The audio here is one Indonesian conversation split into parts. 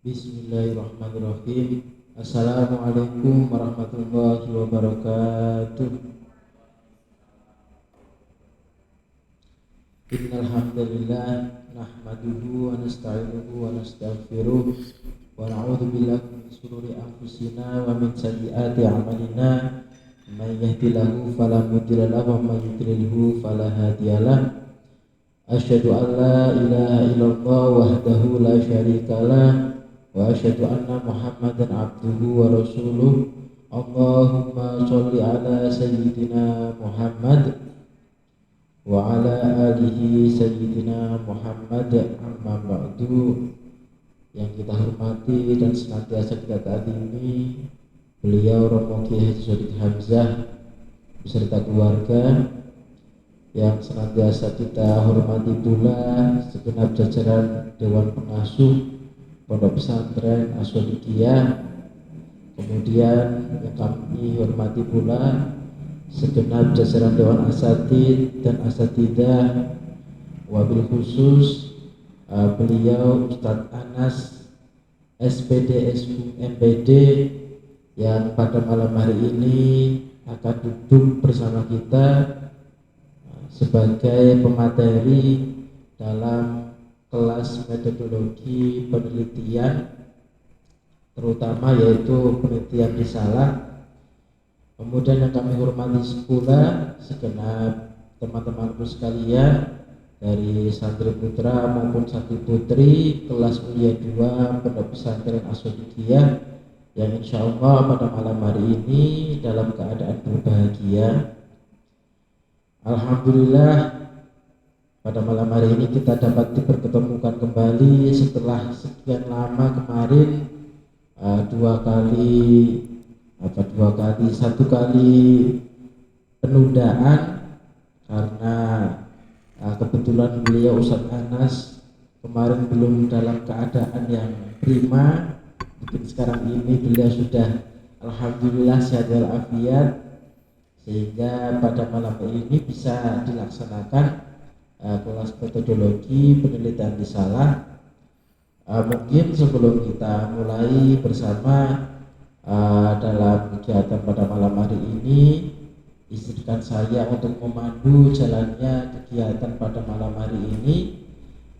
Bismillahirrahmanirrahim. Assalamualaikum warahmatullahi wabarakatuh. Innal hamdalillah nahmaduhu wa nasta'inuhu wa nastaghfiruh wa na'udzu billahi min shururi anfusina wa min sayyiati a'malina. May yahdihillahu fala mudilla lahu wa may yudlilhu fala hadiyalah. Asyhadu an la ilaha illallah wahdahu la syarikalah wa asyhadu anna Muhammadan abduhu wa rasuluh. Allahumma sholli ala sayyidina Muhammad wa ala alihi sayyidina Muhammad, amma ba'du. Yang kita hormati dan senantiasa kita taati ini beliau Romo Kiai Haji Sodiq Hamzah beserta keluarga, yang senantiasa kita hormati pula segenap jajaran Dewan Pengasuh Pondok Pesantren As-Shodiqiyah. Kemudian yang kami hormati pula segenap jajaran Dewan Asatid dan Asatidah, wabil khusus beliau Ustadz Anas SPD SU MPD yang pada malam hari ini akan duduk bersama kita sebagai pemateri dalam kelas metodologi penelitian, terutama yaitu penelitian risalah. Kemudian yang kami hormati pula segenap teman-temanku sekalian dari santri putra maupun santri putri kelas ulia 2 Pondok Pesantren As-Shodiqiyah yang insya Allah pada malam hari ini dalam keadaan berbahagia. Alhamdulillah, pada malam hari ini kita dapat dipertemukan kembali setelah sekian lama kemarin, satu kali penundaan karena kebetulan beliau Ustadz Anas kemarin belum dalam keadaan yang prima. Mungkin sekarang ini beliau sudah alhamdulillah sehat walafiat, sehingga pada malam ini bisa dilaksanakan kelas metodologi penelitian risalah. Mungkin sebelum kita mulai bersama dalam kegiatan pada malam hari ini, izinkan saya untuk memandu jalannya kegiatan pada malam hari ini,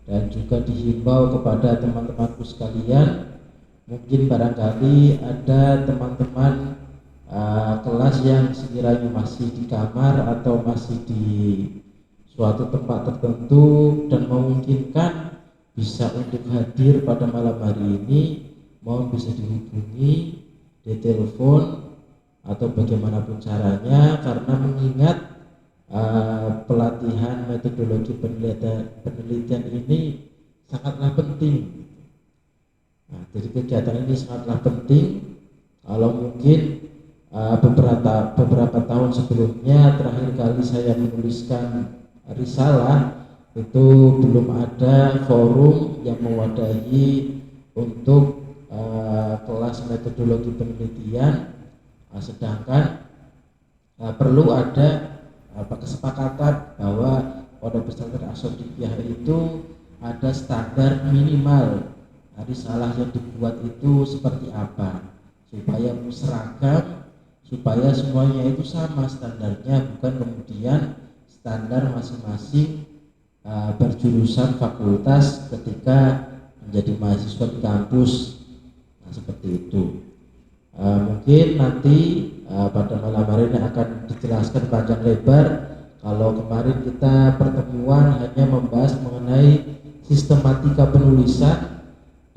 dan juga dihimbau kepada teman-temanku sekalian, mungkin barangkali ada teman-teman kelas yang sekiranya masih di kamar atau masih di suatu tempat tertentu dan memungkinkan bisa untuk hadir pada malam hari ini, mohon bisa dihubungi di telepon atau bagaimanapun caranya, karena mengingat pelatihan metodologi penelitian ini sangatlah penting. Nah, jadi kegiatan ini sangatlah penting. Kalau mungkin beberapa tahun sebelumnya terakhir kali saya menuliskan risalah itu belum ada forum yang mewadahi untuk kelas metodologi penelitian, sedangkan perlu ada kesepakatan bahwa Pondok Pesantren As-Shodiqiyah itu ada standar minimal risalah yang dibuat itu seperti apa, supaya seragam, supaya semuanya itu sama standarnya, bukan kemudian standar masing-masing berjurusan fakultas ketika menjadi mahasiswa di kampus. Nah, seperti itu. Mungkin nanti pada malam hari ini akan dijelaskan panjang lebar. Kalau kemarin kita pertemuan hanya membahas mengenai sistematika penulisan,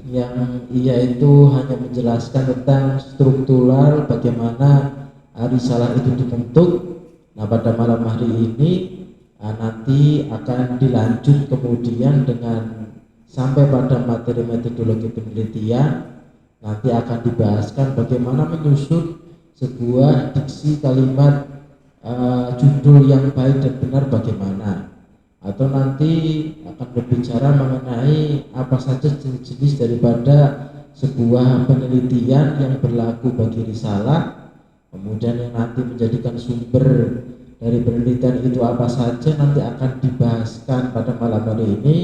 yang ia itu hanya menjelaskan tentang struktural bagaimana risalah itu dibentuk. Nah, pada malam hari ini nanti akan dilanjut kemudian dengan sampai pada materi metodologi penelitian. Nanti akan dibahaskan bagaimana menyusun sebuah diksi kalimat judul yang baik dan benar bagaimana, atau nanti akan berbicara mengenai apa saja jenis-jenis daripada sebuah penelitian yang berlaku bagi risalah, kemudian yang nanti menjadikan sumber dari penelitian itu apa saja nanti akan dibahaskan pada malam hari ini.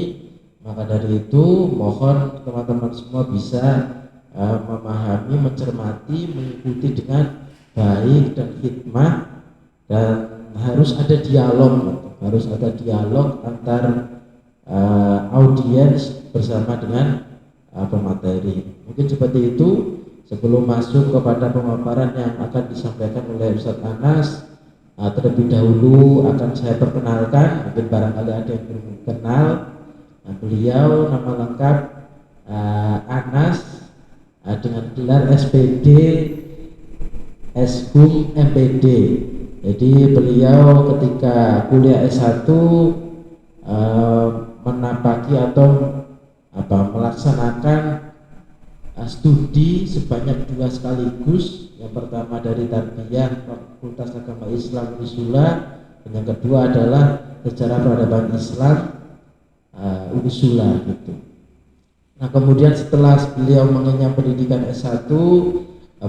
Maka dari itu mohon teman-teman semua bisa memahami, mencermati, mengikuti dengan baik dan hikmah, dan harus ada dialog gitu. Harus ada dialog antar audiens bersama dengan pemateri. Mungkin seperti itu. Sebelum masuk kepada pemaparan yang akan disampaikan oleh Ustadz Anas, terlebih dahulu akan saya perkenalkan, mungkin barangkali ada yang belum kenal. Beliau nama lengkap Anas, dengan gelar SPD Eshum MPD. Jadi beliau ketika kuliah S1 menapaki atau melaksanakan studi sebanyak 2 sekaligus. Yang pertama dari Tarbiyah Fakultas Agama Islam Unisula, dan yang kedua adalah Sejarah Peradaban Islam Unisula gitu. Nah, kemudian setelah beliau mengenyam pendidikan S1,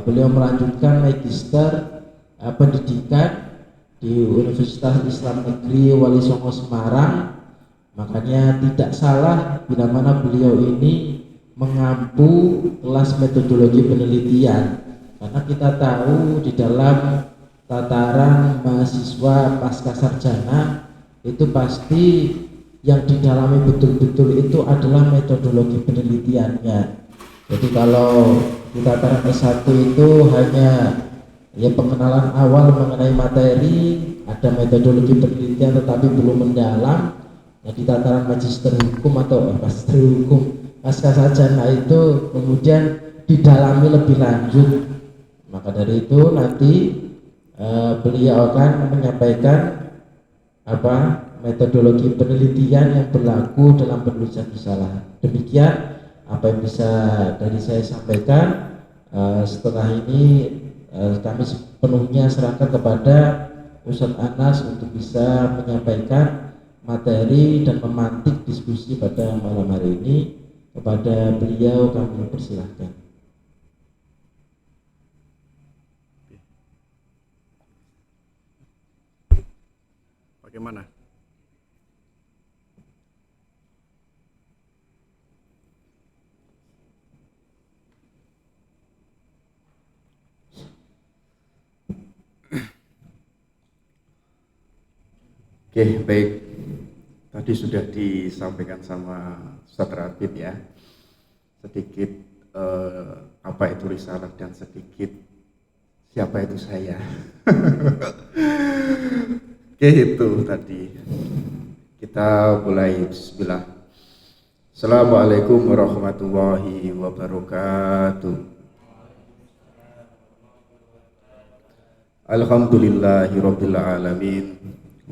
beliau melanjutkan magister pendidikan di Universitas Islam Negeri Wali Songo Semarang. Makanya tidak salah bila mana beliau ini mengampu kelas metodologi penelitian, karena kita tahu di dalam tataran mahasiswa pasca sarjana itu pasti yang didalami betul-betul itu adalah metodologi penelitiannya. Jadi kalau di tataran S1 itu hanya pengenalan awal mengenai materi, ada metodologi penelitian tetapi belum mendalam. Nah, di tataran magister hukum atau magister hukum pasca sarjana itu kemudian didalami lebih lanjut. Maka dari itu nanti beliau akan menyampaikan metodologi penelitian yang berlaku dalam penulisan risalah. Demikian apa yang bisa dari saya sampaikan. Setelah ini kami sepenuhnya serahkan kepada Ustadz Anas untuk bisa menyampaikan materi dan memantik diskusi pada malam hari ini. Kepada beliau kami persilahkan. Bagaimana? Oke, baik. Tadi sudah disampaikan sama Ustadz Ratib ya, sedikit apa itu risalah dan sedikit siapa itu saya. Oke, itu tadi. Kita mulai. Bismillah. Assalamualaikum warahmatullahi wabarakatuh. Alhamdulillahirabbil alamin.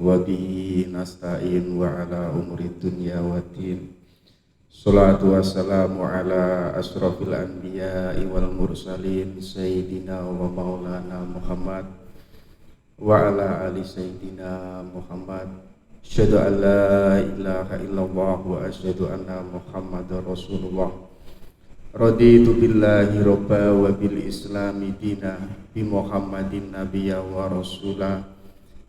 Wa bihi nasta'in wa ala umuri dunya waddin. Salatu wassalamu ala asrofil anbiya'i wal mursalin sayyidina wa maulana Muhammad wa ala ali sayyidina Muhammad. Asyhadu an la ilaha illallah wa asyhadu anna Muhammadar Rasulullah. Raditu billahi robba wa bil islami dina bi Muhammadin nabiyya wa rasulah.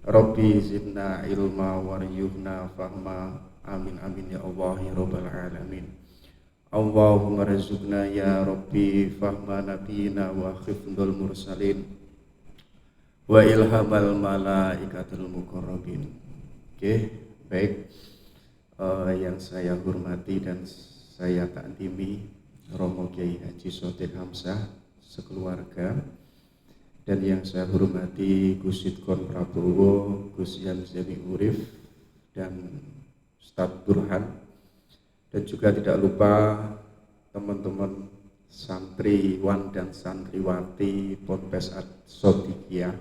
Rabbi zidna ilma waryuhna fahma. Amin amin ya Allah ya Rabbal alamin. Allahumma rizqna ya Rabbi fahma nabiyina wa khifdul mursalin wa ilhamal malaikatul muqarrabin. Oke, baik. Yang saya hormati dan saya takdimi Romo Kiai Haji Shodiq Hamzah sekeluarga, dan yang saya hormati Gus Sidkon Prabowo, Gus Yan Zemi Urif, dan Ustadz Burhan, dan juga tidak lupa teman-teman santriwan dan santriwati Ponpes Shodiqiyah,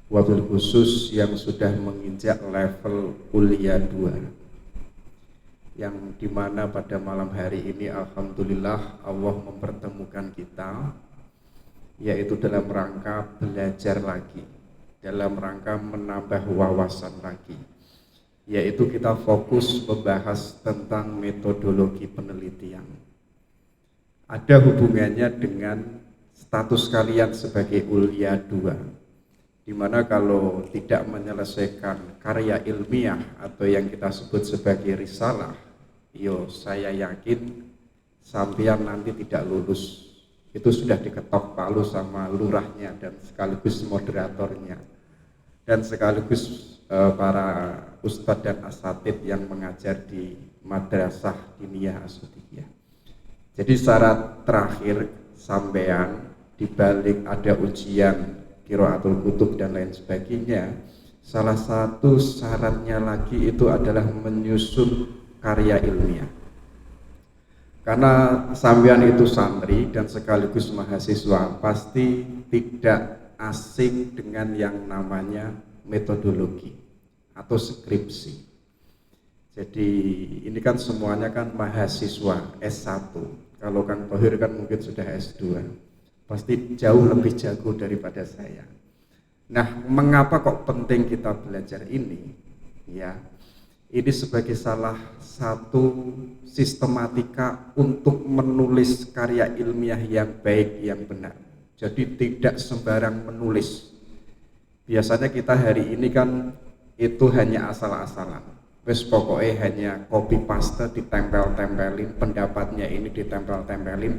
wabil khusus yang sudah menginjak level kuliah 2, yang dimana pada malam hari ini alhamdulillah Allah mempertemukan kita, yaitu dalam rangka belajar lagi, dalam rangka menambah wawasan lagi, yaitu kita fokus membahas tentang metodologi penelitian. Ada hubungannya dengan status kalian sebagai Ulia 2, dimana kalau tidak menyelesaikan karya ilmiah atau yang kita sebut sebagai risalah, yo saya yakin sampean nanti tidak lulus. Itu sudah diketok palu sama lurahnya dan sekaligus moderatornya dan sekaligus para ustadz dan asatid yang mengajar di Madrasah Diniyah As-Sudiyah. Jadi syarat terakhir sampean dibalik ada ujian qiraatul kutub dan lain sebagainya, salah satu syaratnya lagi itu adalah menyusun karya ilmiah. Karena sampean itu santri dan sekaligus mahasiswa, pasti tidak asing dengan yang namanya metodologi atau skripsi. Jadi ini kan semuanya kan mahasiswa S1. Kalau Kang Thohir kan mungkin sudah S2. Pasti jauh lebih jago daripada saya. Nah, mengapa kok penting kita belajar ini? Ya, ini sebagai salah satu sistematika untuk menulis karya ilmiah yang baik, yang benar. Jadi tidak sembarang menulis. Biasanya kita hari ini kan itu hanya asal-asalan. Wes pokoknya hanya copy paste, ditempel-tempelin, pendapatnya ini ditempel-tempelin.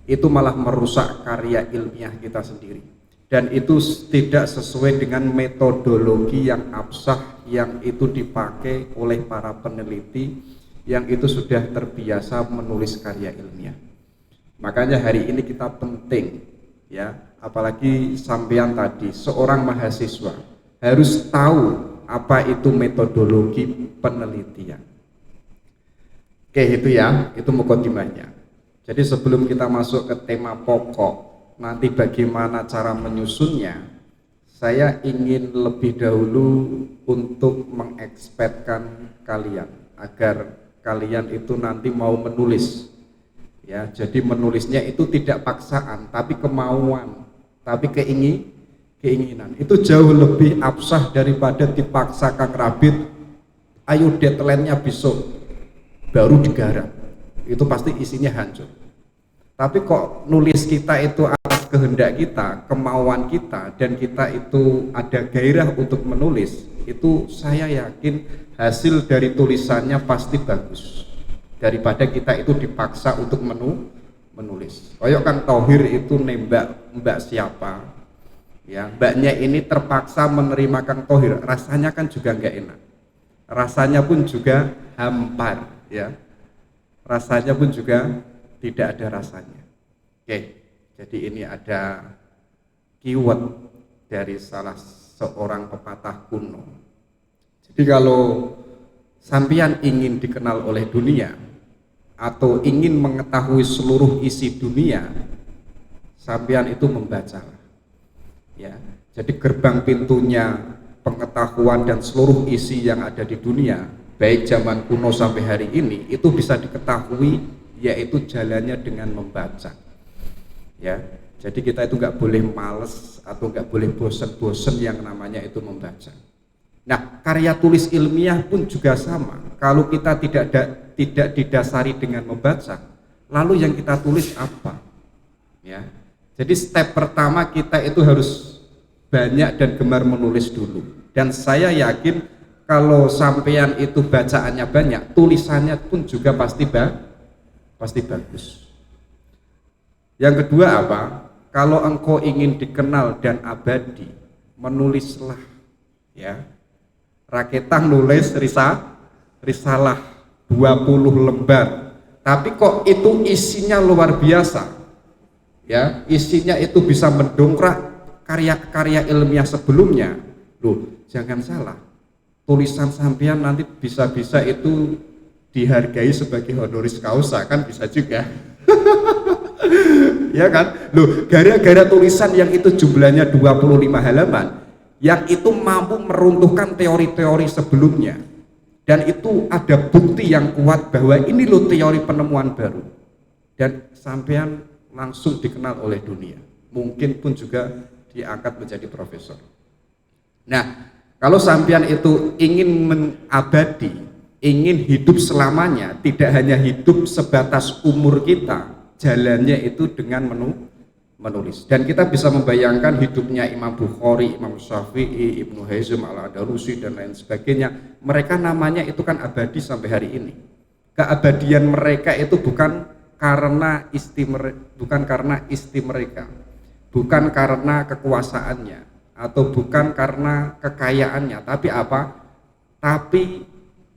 Itu malah merusak karya ilmiah kita sendiri. Dan itu tidak sesuai dengan metodologi yang absah yang itu dipakai oleh para peneliti yang itu sudah terbiasa menulis karya ilmiah. Makanya hari ini kita penting, ya, apalagi sampean tadi seorang mahasiswa harus tahu apa itu metodologi penelitian. Oke, itu ya, itu mukadimahnya. Jadi sebelum kita masuk ke tema pokok, nanti bagaimana cara menyusunnya, saya ingin lebih dahulu untuk mengekspertkan kalian agar kalian itu nanti mau menulis. Ya, jadi menulisnya itu tidak paksaan, tapi kemauan, tapi keinginan. Itu jauh lebih absah daripada dipaksa Kang Rabit, ayo deadline-nya besok baru digarap. Itu pasti isinya hancur. Tapi kok nulis kita itu atas kehendak kita, kemauan kita, dan kita itu ada gairah untuk menulis, itu saya yakin hasil dari tulisannya pasti bagus daripada kita itu dipaksa untuk menulis. Kayak Kang Thohir itu nembak mbak siapa, ya, mbaknya ini terpaksa menerima Kang Thohir, rasanya kan juga nggak enak, rasanya pun juga hampar, ya, rasanya pun juga tidak ada rasanya. Oke, jadi ini ada keyword dari salah seorang pepatah kuno. Jadi kalau sampean ingin dikenal oleh dunia atau ingin mengetahui seluruh isi dunia, sampean itu membaca. Ya, jadi gerbang pintunya pengetahuan dan seluruh isi yang ada di dunia, baik zaman kuno sampai hari ini, itu bisa diketahui, yaitu jalannya dengan membaca. Ya, jadi kita itu nggak boleh males atau nggak boleh bosen-bosen yang namanya itu membaca. Nah, karya tulis ilmiah pun juga sama. Kalau kita tidak didasari dengan membaca, lalu yang kita tulis apa? Ya, jadi step pertama kita itu harus banyak dan gemar menulis dulu. Dan saya yakin kalau sampean itu bacaannya banyak, tulisannya pun juga pasti bagus. Yang kedua apa? Kalau engkau ingin dikenal dan abadi, menulislah, ya. Raketang nulis risalah 20 lembar. Tapi kok itu isinya luar biasa. Ya, isinya itu bisa mendongkrak karya-karya ilmiah sebelumnya. Loh, jangan salah. Tulisan sampean nanti bisa-bisa itu dihargai sebagai honoris causa, kan bisa juga. Ya kan? Loh, gara-gara tulisan yang itu jumlahnya 25 halaman, yang itu mampu meruntuhkan teori-teori sebelumnya, dan itu ada bukti yang kuat bahwa ini loh teori penemuan baru, dan sampean langsung dikenal oleh dunia, mungkin pun juga diangkat menjadi profesor. Nah, kalau sampean itu ingin mengabadi, ingin hidup selamanya, tidak hanya hidup sebatas umur kita, jalannya itu dengan menulis. Dan kita bisa membayangkan hidupnya Imam Bukhari, Imam Syafi'i, Ibnu Hazm, Al-Andalusi dan lain sebagainya. Mereka namanya itu kan abadi sampai hari ini. Keabadian mereka itu bukan karena istri mereka, bukan karena kekuasaannya, atau bukan karena kekayaannya, tapi apa? Tapi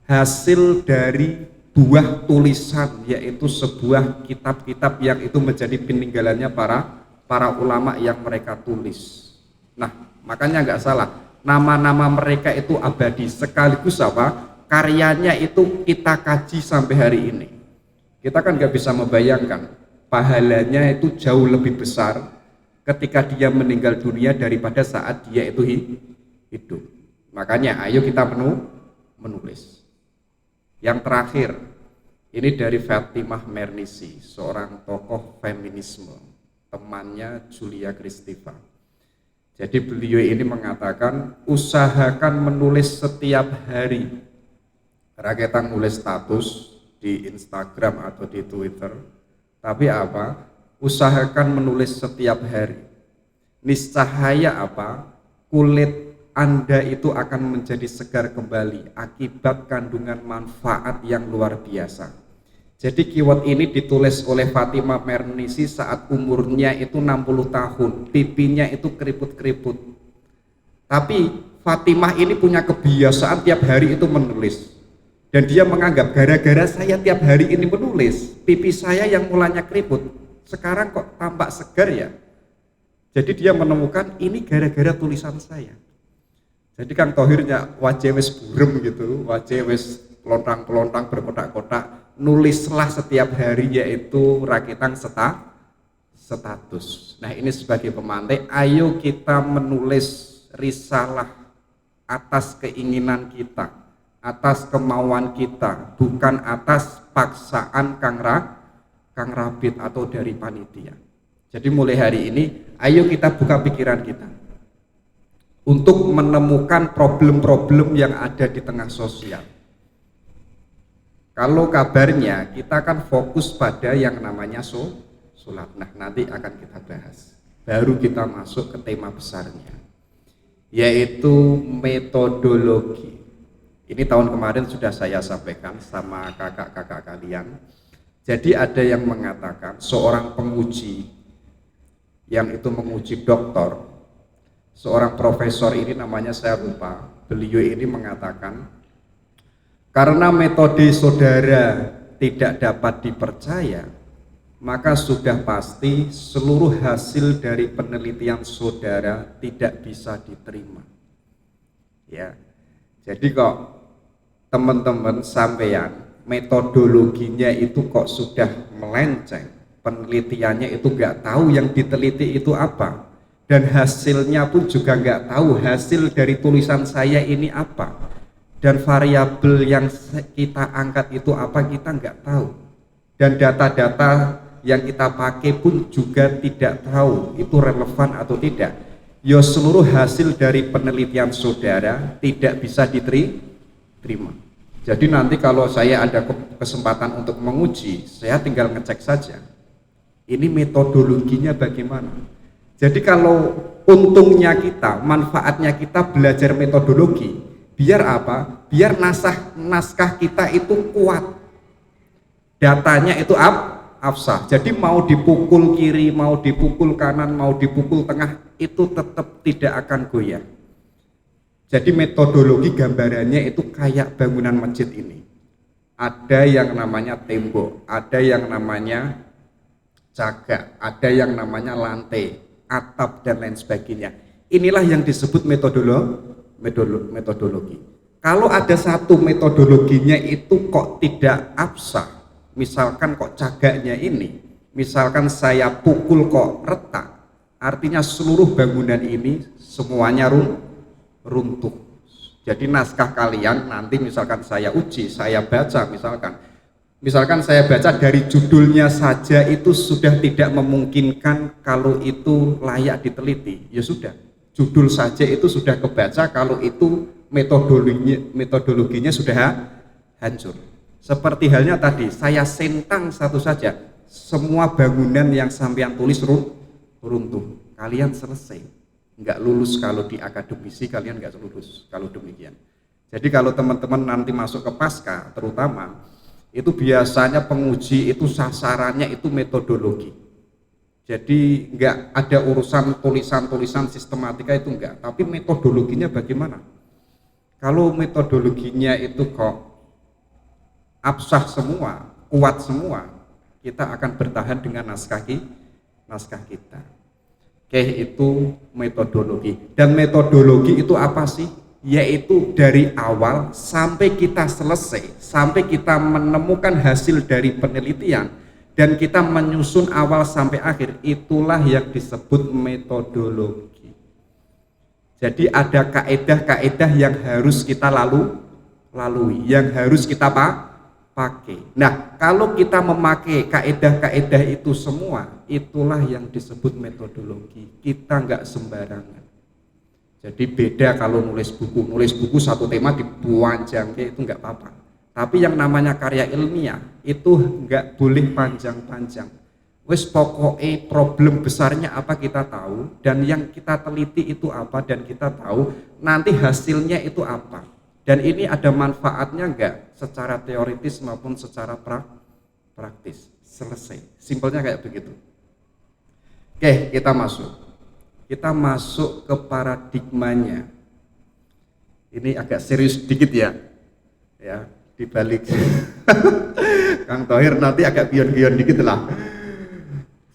hasil dari buah tulisan, yaitu sebuah kitab-kitab yang itu menjadi peninggalannya para ulama yang mereka tulis. Nah, makanya nggak salah, nama-nama mereka itu abadi, sekaligus apa? Karyanya itu kita kaji sampai hari ini. Kita kan nggak bisa membayangkan pahalanya itu jauh lebih besar ketika dia meninggal dunia daripada saat dia itu hidup. Makanya ayo kita menulis. Yang terakhir, ini dari Fatimah Mernissi, seorang tokoh feminisme, temannya Julia Kristeva. Jadi beliau ini mengatakan, usahakan menulis setiap hari. Karena kita nulis status di Instagram atau di Twitter, tapi apa? Usahakan menulis setiap hari. Niscaya apa? Kulit Anda itu akan menjadi segar kembali akibat kandungan manfaat yang luar biasa. Jadi keyword ini ditulis oleh Fatimah Mernissi saat umurnya itu 60 tahun, pipinya itu keriput-keriput. Tapi Fatimah ini punya kebiasaan tiap hari itu menulis. Dan dia menganggap gara-gara saya tiap hari ini menulis, pipi saya yang mulanya keriput, sekarang kok tampak segar ya. Jadi dia menemukan ini gara-gara tulisan saya. Jadi Kang Thohirnya wajah wis burem gitu, wajah wis pelontang-pelontang berkotak-kotak, nulislah setiap hari yaitu rakitan status. Nah ini sebagai pemantik, ayo kita menulis risalah atas keinginan kita, atas kemauan kita, bukan atas paksaan Kang Rabit atau dari panitia. Jadi mulai hari ini, ayo kita buka pikiran kita untuk menemukan problem-problem yang ada di tengah sosial. Kalau kabarnya kita akan fokus pada yang namanya sulap. Nah nanti akan kita bahas. Baru kita masuk ke tema besarnya, yaitu metodologi. Ini tahun kemarin sudah saya sampaikan sama kakak-kakak kalian. Jadi ada yang mengatakan seorang penguji yang itu menguji doktor, seorang profesor ini namanya saya lupa, beliau ini mengatakan karena metode saudara tidak dapat dipercaya, maka sudah pasti seluruh hasil dari penelitian saudara tidak bisa diterima. Ya, jadi kok teman-teman sampean metodologinya itu kok sudah melenceng, penelitiannya itu nggak tahu yang diteliti itu apa, dan hasilnya pun juga nggak tahu hasil dari tulisan saya ini apa, dan variabel yang kita angkat itu apa kita nggak tahu, dan data-data yang kita pakai pun juga tidak tahu itu relevan atau tidak. Ya seluruh hasil dari penelitian saudara tidak bisa diterima. Jadi nanti kalau saya ada kesempatan untuk menguji, saya tinggal ngecek saja ini metodologinya bagaimana. Jadi kalau untungnya kita, manfaatnya kita belajar metodologi, biar apa? Biar naskah kita itu kuat, datanya itu absah. Jadi mau dipukul kiri, mau dipukul kanan, mau dipukul tengah, itu tetap tidak akan goyah. Jadi metodologi gambarannya itu kayak bangunan masjid ini. Ada yang namanya tembok, ada yang namanya cagak, ada yang namanya lantai, atap dan lain sebagainya. Inilah yang disebut metodologi. Kalau ada satu metodologinya itu kok tidak absah, misalkan kok cagaknya ini, misalkan saya pukul kok retak, artinya seluruh bangunan ini semuanya runtuh. Jadi naskah kalian nanti misalkan saya uji, saya baca, misalkan saya baca dari judulnya saja itu sudah tidak memungkinkan kalau itu layak diteliti, ya sudah, judul saja itu sudah kebaca kalau itu metodologinya sudah hancur. Seperti halnya tadi saya sentang satu saja, semua bangunan yang sampean tulis runtuh, kalian selesai. Nggak lulus kalau di akademisi, kalian nggak lulus kalau demikian. Jadi kalau teman-teman nanti masuk ke pasca terutama, Itu biasanya penguji itu sasarannya itu metodologi. Jadi enggak ada urusan tulisan-tulisan sistematika itu enggak, tapi metodologinya bagaimana? Kalau metodologinya itu kok absah semua, kuat semua, kita akan bertahan dengan naskah kita. Oke, itu metodologi. Dan metodologi itu apa sih? Yaitu dari awal sampai kita selesai, sampai kita menemukan hasil dari penelitian dan kita menyusun awal sampai akhir, itulah yang disebut metodologi. Jadi ada kaedah-kaedah yang harus kita lalui, yang harus kita pakai. Nah, kalau kita memakai kaedah-kaedah itu semua, itulah yang disebut metodologi. Kita nggak sembarangan. Jadi beda kalau nulis buku satu tema dibuanjangke itu nggak apa-apa. Tapi yang namanya karya ilmiah itu nggak boleh panjang-panjang. Wes pokoknya problem besarnya apa kita tahu, dan yang kita teliti itu apa dan kita tahu, nanti hasilnya itu apa. Dan ini ada manfaatnya nggak secara teoritis maupun secara praktis. Selesai. Simpelnya kayak begitu. Oke, kita masuk ke paradigmanya. Ini agak serius dikit ya dibalik Kang Thohir nanti agak gion-gion dikit lah.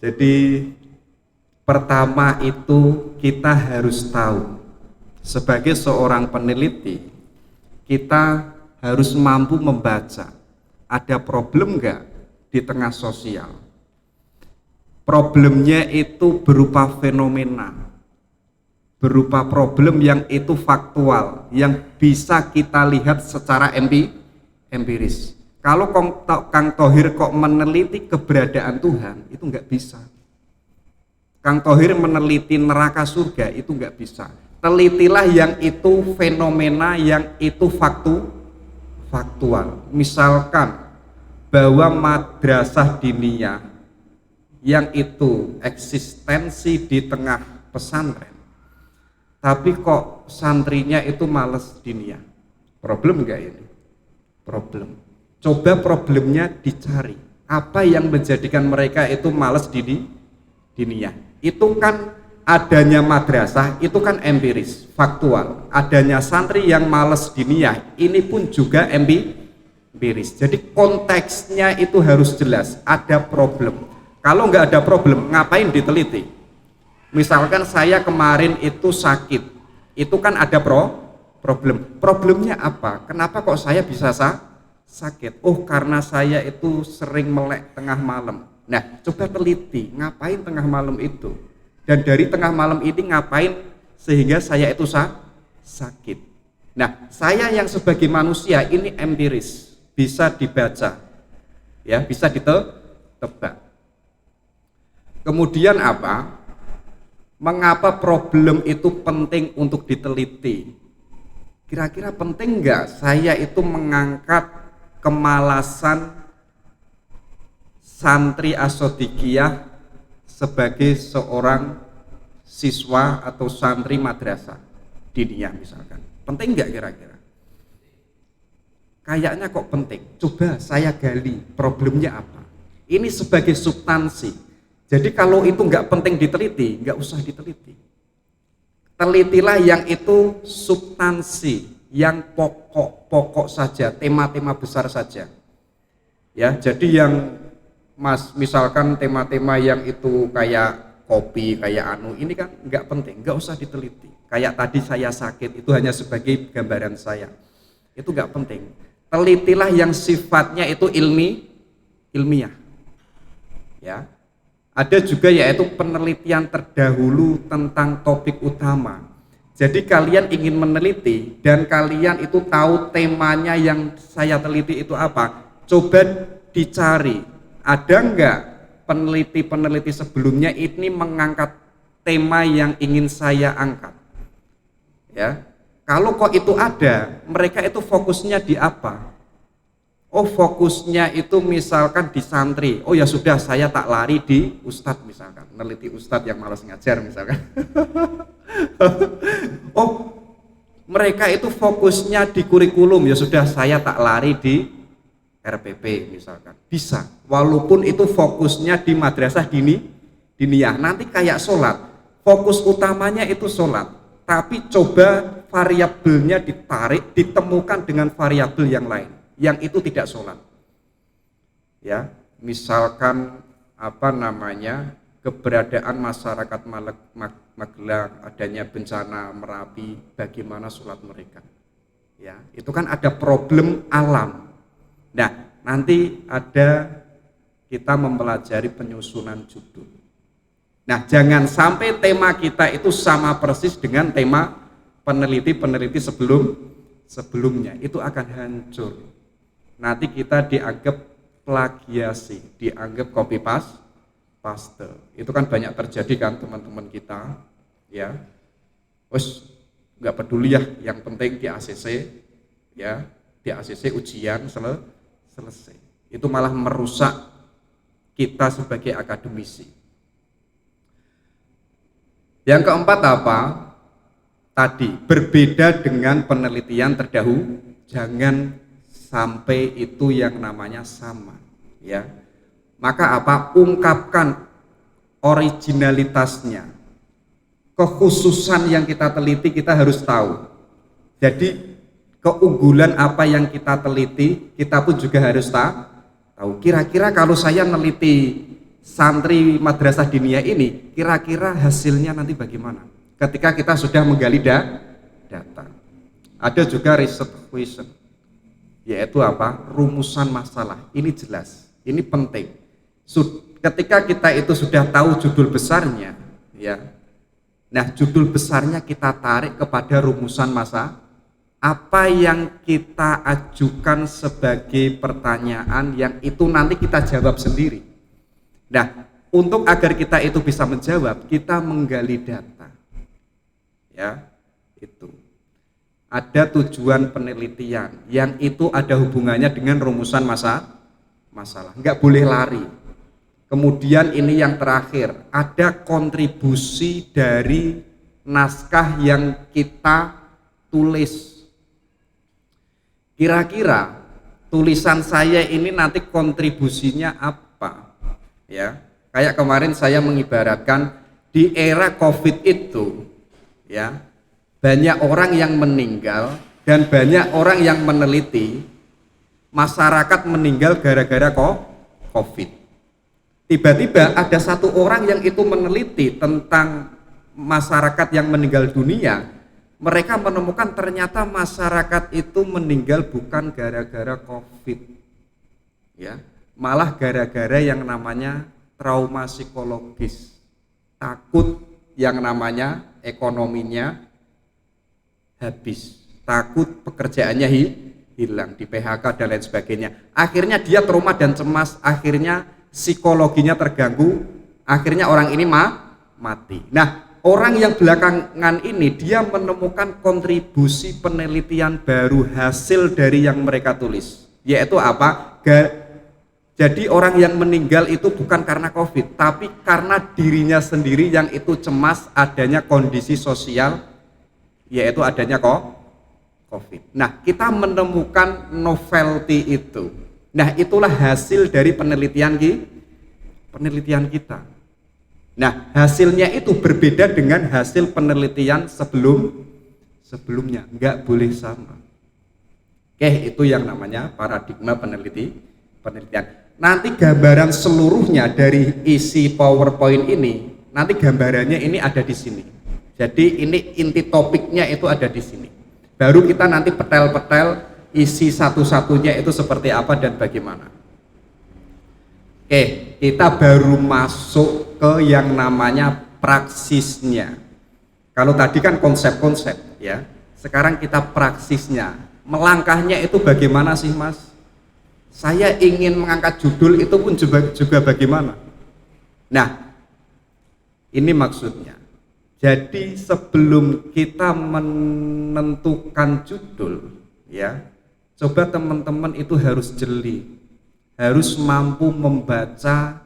Jadi pertama itu kita harus tahu, sebagai seorang peneliti kita harus mampu membaca ada problem enggak di tengah sosial. Problemnya itu berupa fenomena, berupa problem yang itu faktual, yang bisa kita lihat secara empiris. Kalau Kang Thohir kok meneliti keberadaan Tuhan, itu nggak bisa. Kang Thohir meneliti neraka surga, itu nggak bisa. Telitilah yang itu fenomena, yang itu faktual. Misalkan bahwa madrasah diniyah yang itu eksistensi di tengah pesantren, tapi kok santrinya itu males diniyah. Problem enggak ini? Problem. Coba problemnya dicari. Apa yang menjadikan mereka itu males diniyah? Itu kan adanya madrasah, itu kan empiris, faktual. Adanya santri yang males diniyah, ini pun juga empiris. Jadi konteksnya itu harus jelas, ada problem. Kalau nggak ada problem, ngapain diteliti? Misalkan saya kemarin itu sakit, itu kan ada problem. Problemnya apa? Kenapa kok saya bisa sakit? Oh, karena saya itu sering melek tengah malam. Nah, coba teliti, ngapain tengah malam itu? Dan dari tengah malam ini ngapain sehingga saya itu sakit? Nah, saya yang sebagai manusia ini empiris, bisa dibaca, ya, bisa ditebak. Kemudian apa? Mengapa problem itu penting untuk diteliti? Kira-kira penting nggak saya itu mengangkat kemalasan santri As-Shodiqiyah sebagai seorang siswa atau santri madrasah diniyah misalkan? Penting nggak kira-kira? Kayaknya kok penting. Coba saya gali problemnya apa. Ini sebagai substansi. Jadi kalau itu nggak penting diteliti, nggak usah diteliti. Telitilah yang itu substansi, yang pokok-pokok saja, tema-tema besar saja. Ya, jadi yang misalkan tema-tema yang itu kayak kopi, kayak ini kan nggak penting, nggak usah diteliti. Kayak tadi saya sakit, itu hanya sebagai gambaran saya. Itu nggak penting. Telitilah yang sifatnya itu ilmiah. Ya. Ada juga yaitu penelitian terdahulu tentang topik utama. Jadi kalian ingin meneliti dan kalian itu tahu temanya yang saya teliti itu apa. Coba dicari, ada enggak peneliti-peneliti sebelumnya ini mengangkat tema yang ingin saya angkat. Ya. Kalau kok itu ada, mereka itu fokusnya di apa? Oh, fokusnya itu misalkan di santri. Oh ya sudah, saya tak lari di ustadz misalkan, meneliti ustadz yang malas ngajar misalkan. Oh, mereka itu fokusnya di kurikulum. Ya sudah, saya tak lari di RPP misalkan, bisa. Walaupun itu fokusnya di madrasah diniyah, nanti kayak sholat, fokus utamanya itu sholat, tapi coba variabelnya ditarik, ditemukan dengan variabel yang lain, yang itu tidak sholat. Ya, misalkan keberadaan masyarakat Magelang, adanya bencana Merapi, bagaimana sholat mereka. Ya, itu kan ada problem alam. Nah, nanti kita mempelajari penyusunan judul. Nah, jangan sampai tema kita itu sama persis dengan tema peneliti sebelumnya. Itu akan hancur. Nanti kita dianggap plagiasi, dianggap copy paste. Itu kan banyak terjadi kan teman-teman kita, ya. Wes nggak peduli ya, yang penting di ACC, ya, di ACC ujian selesai. Itu malah merusak kita sebagai akademisi. Yang keempat apa? Tadi berbeda dengan penelitian terdahulu, jangan sampai itu yang namanya sama, ya. Maka apa? Ungkapkan originalitasnya, kekhususan yang kita teliti kita harus tahu. Jadi keunggulan apa yang kita teliti, kita pun juga harus tahu. Kira-kira kalau saya meneliti santri madrasah diniyah ini, kira-kira hasilnya nanti bagaimana? Ketika kita sudah menggali data. Ada juga research question, yaitu apa? Rumusan masalah. Ini jelas, ini penting. Ketika kita itu sudah tahu judul besarnya, ya. Nah, judul besarnya kita tarik kepada rumusan masalah. Apa yang kita ajukan sebagai pertanyaan yang itu nanti kita jawab sendiri. Nah, untuk agar kita itu bisa menjawab, kita menggali data. Ya, itu. Ada tujuan penelitian yang itu ada hubungannya dengan rumusan masalah. Enggak boleh lari. Kemudian ini yang terakhir, ada kontribusi dari naskah yang kita tulis. Kira-kira tulisan saya ini nanti kontribusinya apa? Ya, kayak kemarin saya mengibaratkan di era COVID itu, ya, banyak orang yang meninggal dan banyak orang yang meneliti, masyarakat meninggal gara-gara COVID. Tiba-tiba ada satu orang yang itu meneliti tentang masyarakat yang meninggal dunia. Mereka menemukan ternyata masyarakat itu meninggal bukan gara-gara COVID, ya, malah gara-gara yang namanya trauma psikologis, takut yang namanya ekonominya habis, takut pekerjaannya hilang, di PHK dan lain sebagainya. Akhirnya dia trauma dan cemas, akhirnya psikologinya terganggu, akhirnya orang ini mati. Nah, orang yang belakangan ini dia menemukan kontribusi penelitian baru hasil dari yang mereka tulis, yaitu apa? Jadi orang yang meninggal itu bukan karena COVID, tapi karena dirinya sendiri yang itu cemas adanya kondisi sosial, yaitu adanya COVID. Nah, kita menemukan novelty itu. Nah, itulah hasil dari penelitian kita. Nah, hasilnya itu berbeda dengan hasil penelitian sebelumnya, nggak boleh sama. Oke, itu yang namanya paradigma penelitian. Nanti gambaran seluruhnya dari isi PowerPoint ini, nanti gambarannya ini ada di sini. Jadi ini inti topiknya itu ada di sini. Baru kita nanti petel-petel isi satu-satunya itu seperti apa dan bagaimana. Oke, kita baru masuk ke yang namanya praksisnya. Kalau tadi kan konsep-konsep, ya. Sekarang kita praksisnya. Melangkahnya itu bagaimana sih, Mas? Saya ingin mengangkat judul itu pun juga bagaimana? Nah, ini maksudnya. Jadi sebelum kita menentukan judul, ya, coba teman-teman itu harus jeli. Harus mampu membaca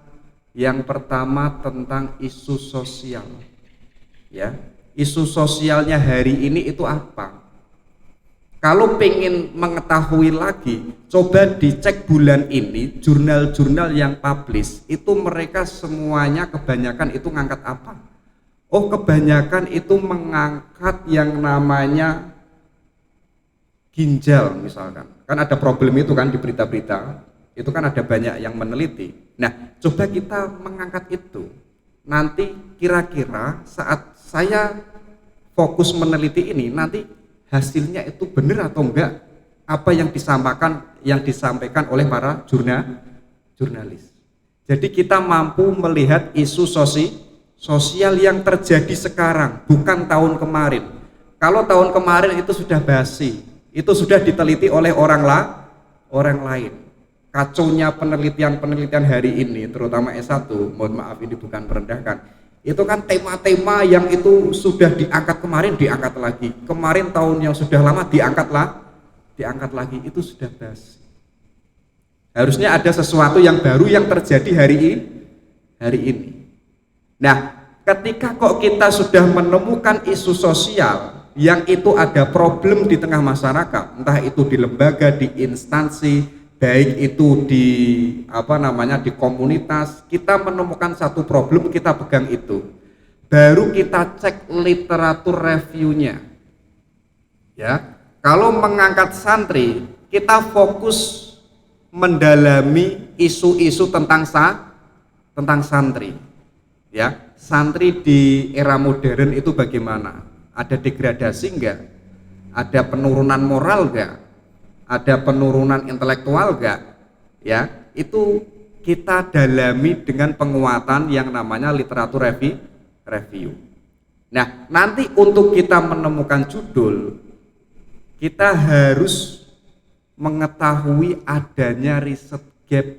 yang pertama tentang isu sosial, ya. Isu sosialnya hari ini itu apa? Kalau pengen mengetahui lagi, coba dicek bulan ini jurnal-jurnal yang publish itu mereka semuanya kebanyakan itu ngangkat apa? Oh, kebanyakan itu mengangkat yang namanya ginjal misalkan. Kan ada problem itu kan di berita-berita. Itu kan ada banyak yang meneliti. Nah, coba kita mengangkat itu. Nanti kira-kira saat saya fokus meneliti ini, nanti hasilnya itu benar atau enggak apa yang disampaikan oleh para jurnalis. Jadi kita mampu melihat isu sosial yang terjadi sekarang, bukan tahun kemarin. Kalau tahun kemarin itu sudah basi, itu sudah diteliti oleh orang lain. Kacaunya penelitian hari ini, terutama S1, mohon maaf ini bukan merendahkan, itu kan tema-tema yang itu sudah diangkat kemarin, diangkat lagi. Kemarin tahun yang sudah lama diangkat lagi, itu sudah basi. Harusnya ada sesuatu yang baru yang terjadi hari ini. Nah, ketika kok kita sudah menemukan isu sosial yang itu ada problem di tengah masyarakat, entah itu di lembaga, di instansi, baik itu di di komunitas, kita menemukan satu problem, kita pegang itu. Baru kita cek literatur reviewnya. Ya, kalau mengangkat santri, kita fokus mendalami isu-isu tentang santri. Ya, santri di era modern itu bagaimana? Ada degradasi enggak? Ada penurunan moral enggak? Ada penurunan intelektual enggak? Ya, itu kita dalami dengan penguatan yang namanya literatur review. Nah, nanti untuk kita menemukan judul, kita harus mengetahui adanya riset gap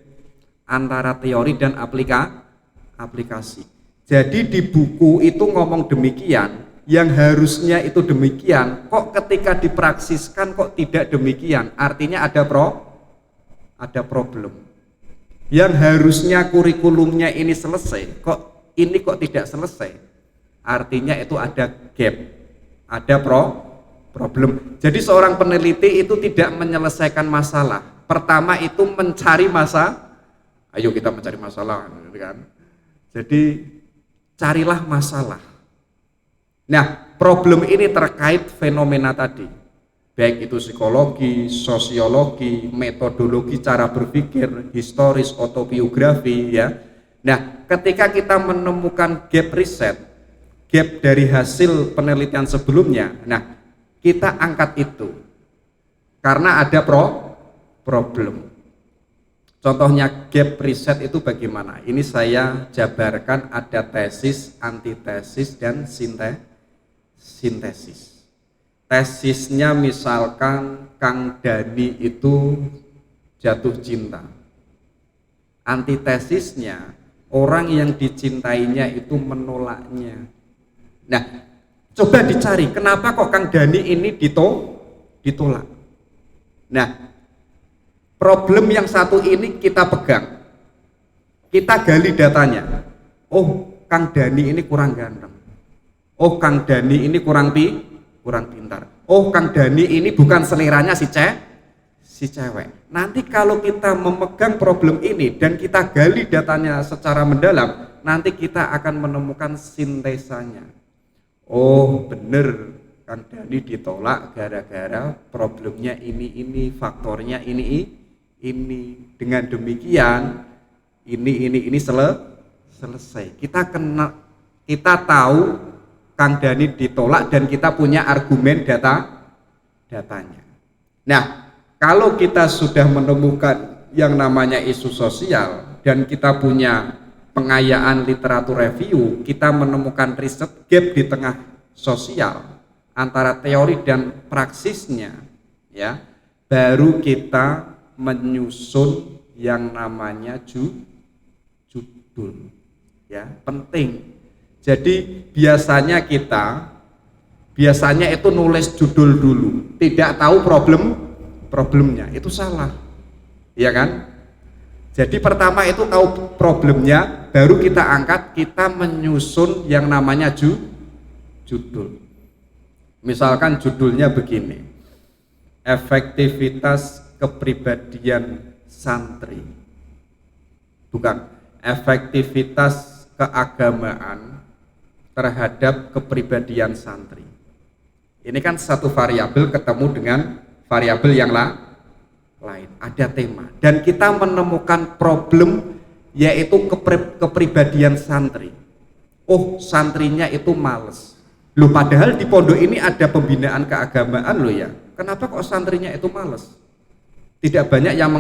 antara teori dan aplikasi. Jadi di buku itu ngomong demikian, yang harusnya itu demikian, kok ketika dipraksiskan kok tidak demikian, artinya ada problem. Yang harusnya kurikulumnya ini selesai, kok tidak selesai, artinya itu ada gap, ada problem. Jadi seorang peneliti itu tidak menyelesaikan masalah. Pertama itu mencari ayo kita mencari masalah, kan? Jadi carilah masalah. Nah, problem ini terkait fenomena tadi, baik itu psikologi, sosiologi, metodologi cara berpikir, historis, autobiografi, ya. Nah, ketika kita menemukan gap riset, gap dari hasil penelitian sebelumnya, nah kita angkat itu karena ada problem. Contohnya gap riset itu bagaimana? Ini saya jabarkan, ada tesis, antitesis, dan sintesis. Tesisnya misalkan Kang Dani itu jatuh cinta. Antitesisnya orang yang dicintainya itu menolaknya. Nah, coba dicari kenapa kok Kang Dani ini ditolak. Nah, problem yang satu ini kita pegang, kita gali datanya. Oh, Kang Dani ini kurang ganteng. Oh, Kang Dani ini kurang pintar. Oh, Kang Dani ini bukan seleranya si cewek. Nanti kalau kita memegang problem ini dan kita gali datanya secara mendalam, nanti kita akan menemukan sintesanya. Oh, bener, Kang Dani ditolak gara-gara problemnya ini, faktornya ini. Dengan demikian ini selesai. Kita tahu Kang Dani ditolak dan kita punya argumen datanya. Nah, kalau kita sudah menemukan yang namanya isu sosial dan kita punya pengayaan literatur review, kita menemukan riset gap di tengah sosial antara teori dan praksisnya, ya, baru kita menyusun yang namanya judul, ya, penting. Jadi biasanya itu nulis judul dulu, tidak tahu problemnya, itu salah, ya kan? Jadi pertama itu tahu problemnya, baru kita angkat, kita menyusun yang namanya judul. Misalkan judulnya begini, efektivitas kepribadian santri, bukan efektivitas keagamaan terhadap kepribadian santri. Ini kan satu variabel ketemu dengan variabel yang lain, ada tema, dan kita menemukan problem yaitu kepribadian santri. Oh, santrinya itu males. Loh, padahal di pondok ini ada pembinaan keagamaan loh ya. Kenapa kok santrinya itu males? Tidak banyak yang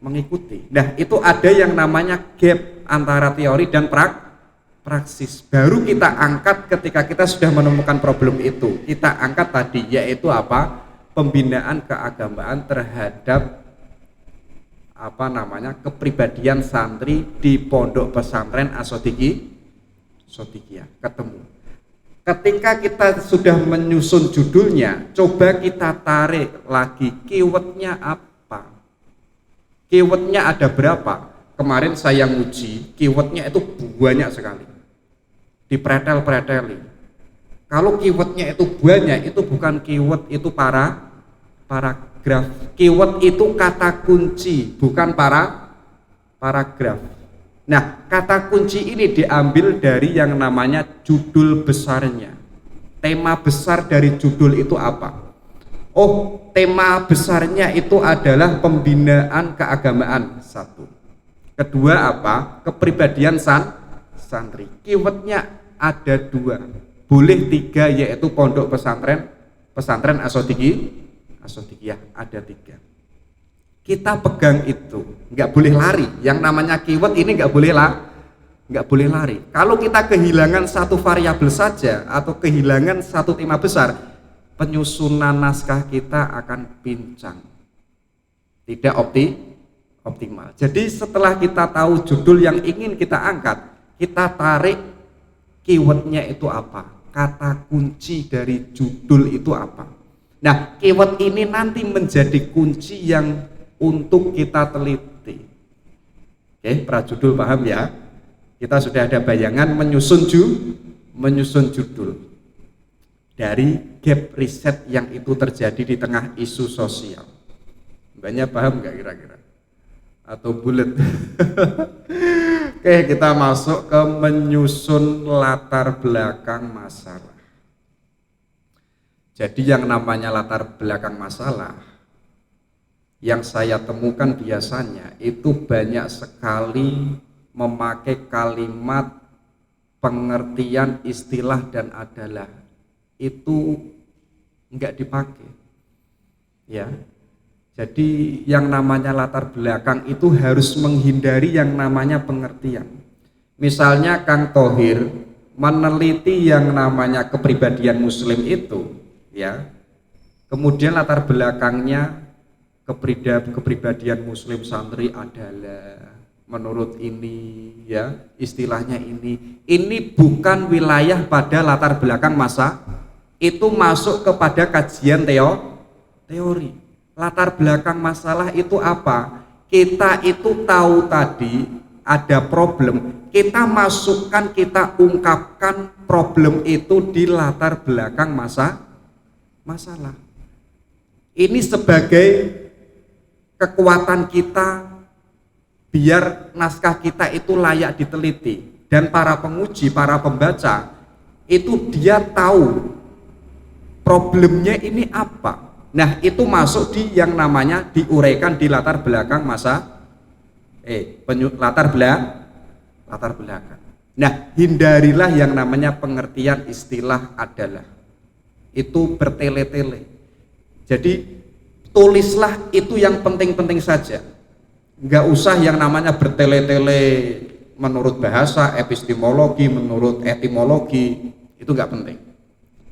mengikuti. Nah, itu ada yang namanya gap antara teori dan praksis. Baru kita angkat ketika kita sudah menemukan problem itu. Kita angkat tadi yaitu apa? Pembinaan keagamaan terhadap kepribadian santri di pondok pesantren As-Shadiqiyah. Ketemu. Ketika kita sudah menyusun judulnya, coba kita tarik lagi keywordnya apa. Keywordnya ada berapa? Kemarin saya nguji, keywordnya itu banyak sekali, dipretel-preteli. Kalau keywordnya itu banyak, itu bukan keyword, itu paragraf. Keyword itu kata kunci, bukan paragraf. Nah, kata kunci ini diambil dari yang namanya judul besarnya. Tema besar dari judul itu apa? Oh, tema besarnya itu adalah pembinaan keagamaan, satu. Kedua apa? Kepribadian santri. Keywordnya ada dua, boleh tiga, yaitu pondok pesantren As-Shadiqiyah, ada tiga. Kita pegang itu, nggak boleh lari. Yang namanya keyword ini nggak boleh lari. Kalau kita kehilangan satu variabel saja atau kehilangan satu tema besar, penyusunan naskah kita akan pincang, tidak optimal. Jadi setelah kita tahu judul yang ingin kita angkat, kita tarik keywordnya itu apa, kata kunci dari judul itu apa. Nah, keyword ini nanti menjadi kunci yang untuk kita teliti. Oke, prajudul paham ya? Kita sudah ada bayangan menyusun judul dari gap riset yang itu terjadi di tengah isu sosial. Banyak paham nggak kira-kira? Atau bulat? Oke, kita masuk ke menyusun latar belakang masalah. Jadi yang namanya latar belakang masalah yang saya temukan biasanya itu banyak sekali memakai kalimat pengertian istilah dan adalah, itu enggak dipakai ya. Jadi yang namanya latar belakang itu harus menghindari yang namanya pengertian. Misalnya Kang Thohir meneliti yang namanya kepribadian muslim itu ya, kemudian latar belakangnya kepribadian muslim santri adalah menurut ini ya, istilahnya ini bukan wilayah pada latar belakang masa, itu masuk kepada kajian teori. Latar belakang masalah itu apa? Kita itu tahu tadi ada problem, kita masukkan, kita ungkapkan problem itu di latar belakang masalah. Ini sebagai kekuatan kita biar naskah kita itu layak diteliti, dan para penguji, para pembaca itu dia tahu problemnya ini apa. Nah, itu masuk di yang namanya diuraikan di latar belakang latar belakang. Nah, hindarilah yang namanya pengertian istilah adalah, itu bertele-tele. Jadi tulislah itu yang penting-penting saja, nggak usah yang namanya bertele-tele menurut bahasa, epistemologi, menurut etimologi, itu nggak penting.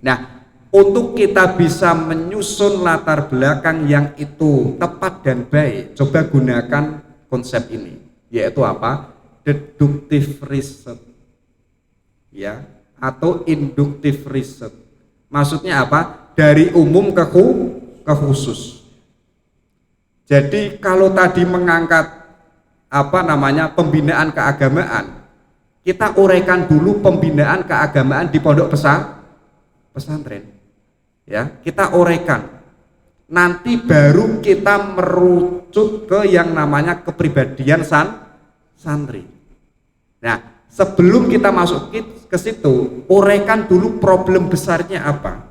Nah, untuk kita bisa menyusun latar belakang yang itu tepat dan baik, coba gunakan konsep ini, yaitu apa? Deductive research ya, atau inductive research. Maksudnya apa? Dari umum ke khusus. Jadi kalau tadi mengangkat pembinaan keagamaan, kita uraikan dulu pembinaan keagamaan di pondok pesantren. Ya, kita uraikan. nanti baru kita merucut ke yang namanya kepribadian santri. Nah, sebelum kita masuk ke situ, uraikan dulu problem besarnya apa.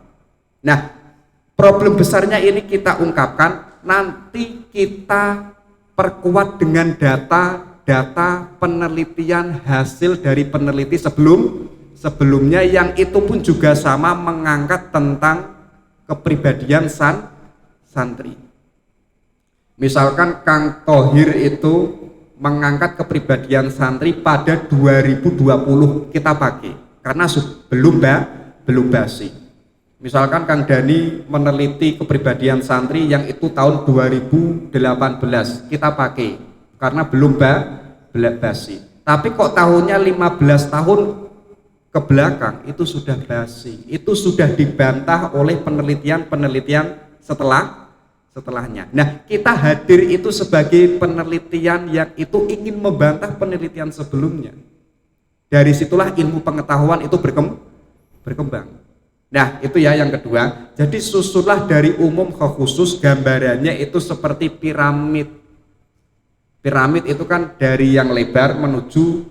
Nah, problem besarnya ini kita ungkapkan, nanti kita perkuat dengan data penelitian hasil dari peneliti sebelumnya yang itu pun juga sama mengangkat tentang kepribadian santri. Misalkan Kang Thohir itu mengangkat kepribadian santri pada 2020 kita pakai karena belum basi. Misalkan Kang Dani meneliti kepribadian santri yang itu tahun 2018 kita pakai karena belum basi. Tapi kok tahunnya 15 tahun ke belakang itu sudah basi. Itu sudah dibantah oleh penelitian setelahnya. Nah, kita hadir itu sebagai penelitian yang itu ingin membantah penelitian sebelumnya. Dari situlah ilmu pengetahuan itu berkembang. Nah, itu ya yang kedua. Jadi susunlah dari umum ke khusus, gambarannya itu seperti piramid. Piramid itu kan dari yang lebar menuju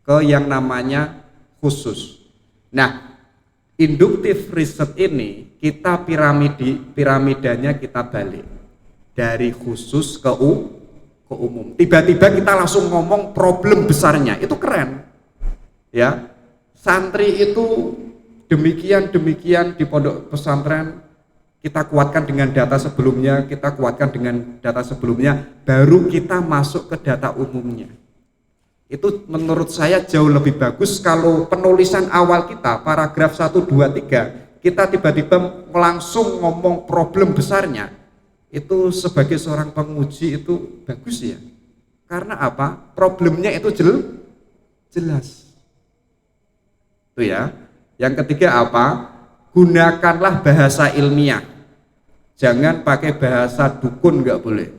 ke yang namanya khusus. Nah, induktif riset ini kita piramidanya kita balik dari khusus ke umum. Tiba-tiba kita langsung ngomong problem besarnya, itu keren ya. Santri itu demikian di pondok pesantren, kita kuatkan dengan data sebelumnya, baru kita masuk ke data umumnya. Itu menurut saya jauh lebih bagus kalau penulisan awal kita paragraf 1, 2, 3 kita tiba-tiba langsung ngomong problem besarnya. Itu sebagai seorang penguji itu bagus ya. Karena apa? Problemnya itu jelas. Itu ya. Yang ketiga apa? Gunakanlah bahasa ilmiah. Jangan pakai bahasa dukun, nggak boleh.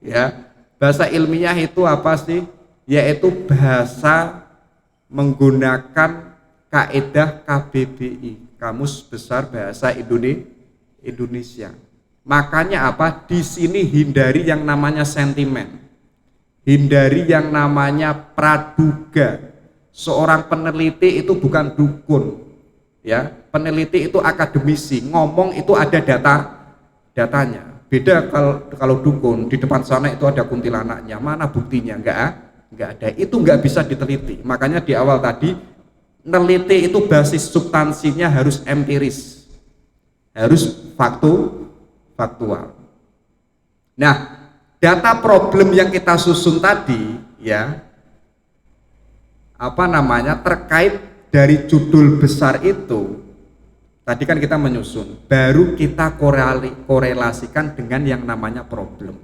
Ya. Bahasa ilmiah itu apa sih? Yaitu bahasa menggunakan kaidah KBBI, Kamus Besar Bahasa Indonesia. Makanya apa? Di sini hindari yang namanya sentimen. Hindari yang namanya praduga. Seorang peneliti itu bukan dukun. Ya, peneliti itu akademisi, ngomong itu ada datanya. Beda kalau dukun, di depan sana itu ada kuntilanaknya, mana buktinya? Enggak ada, itu enggak bisa diteliti. Makanya di awal tadi, neliti itu basis substansinya harus empiris, harus faktual. Nah, data problem yang kita susun tadi ya, terkait dari judul besar itu, tadi kan kita menyusun, baru kita korelasikan dengan yang namanya problem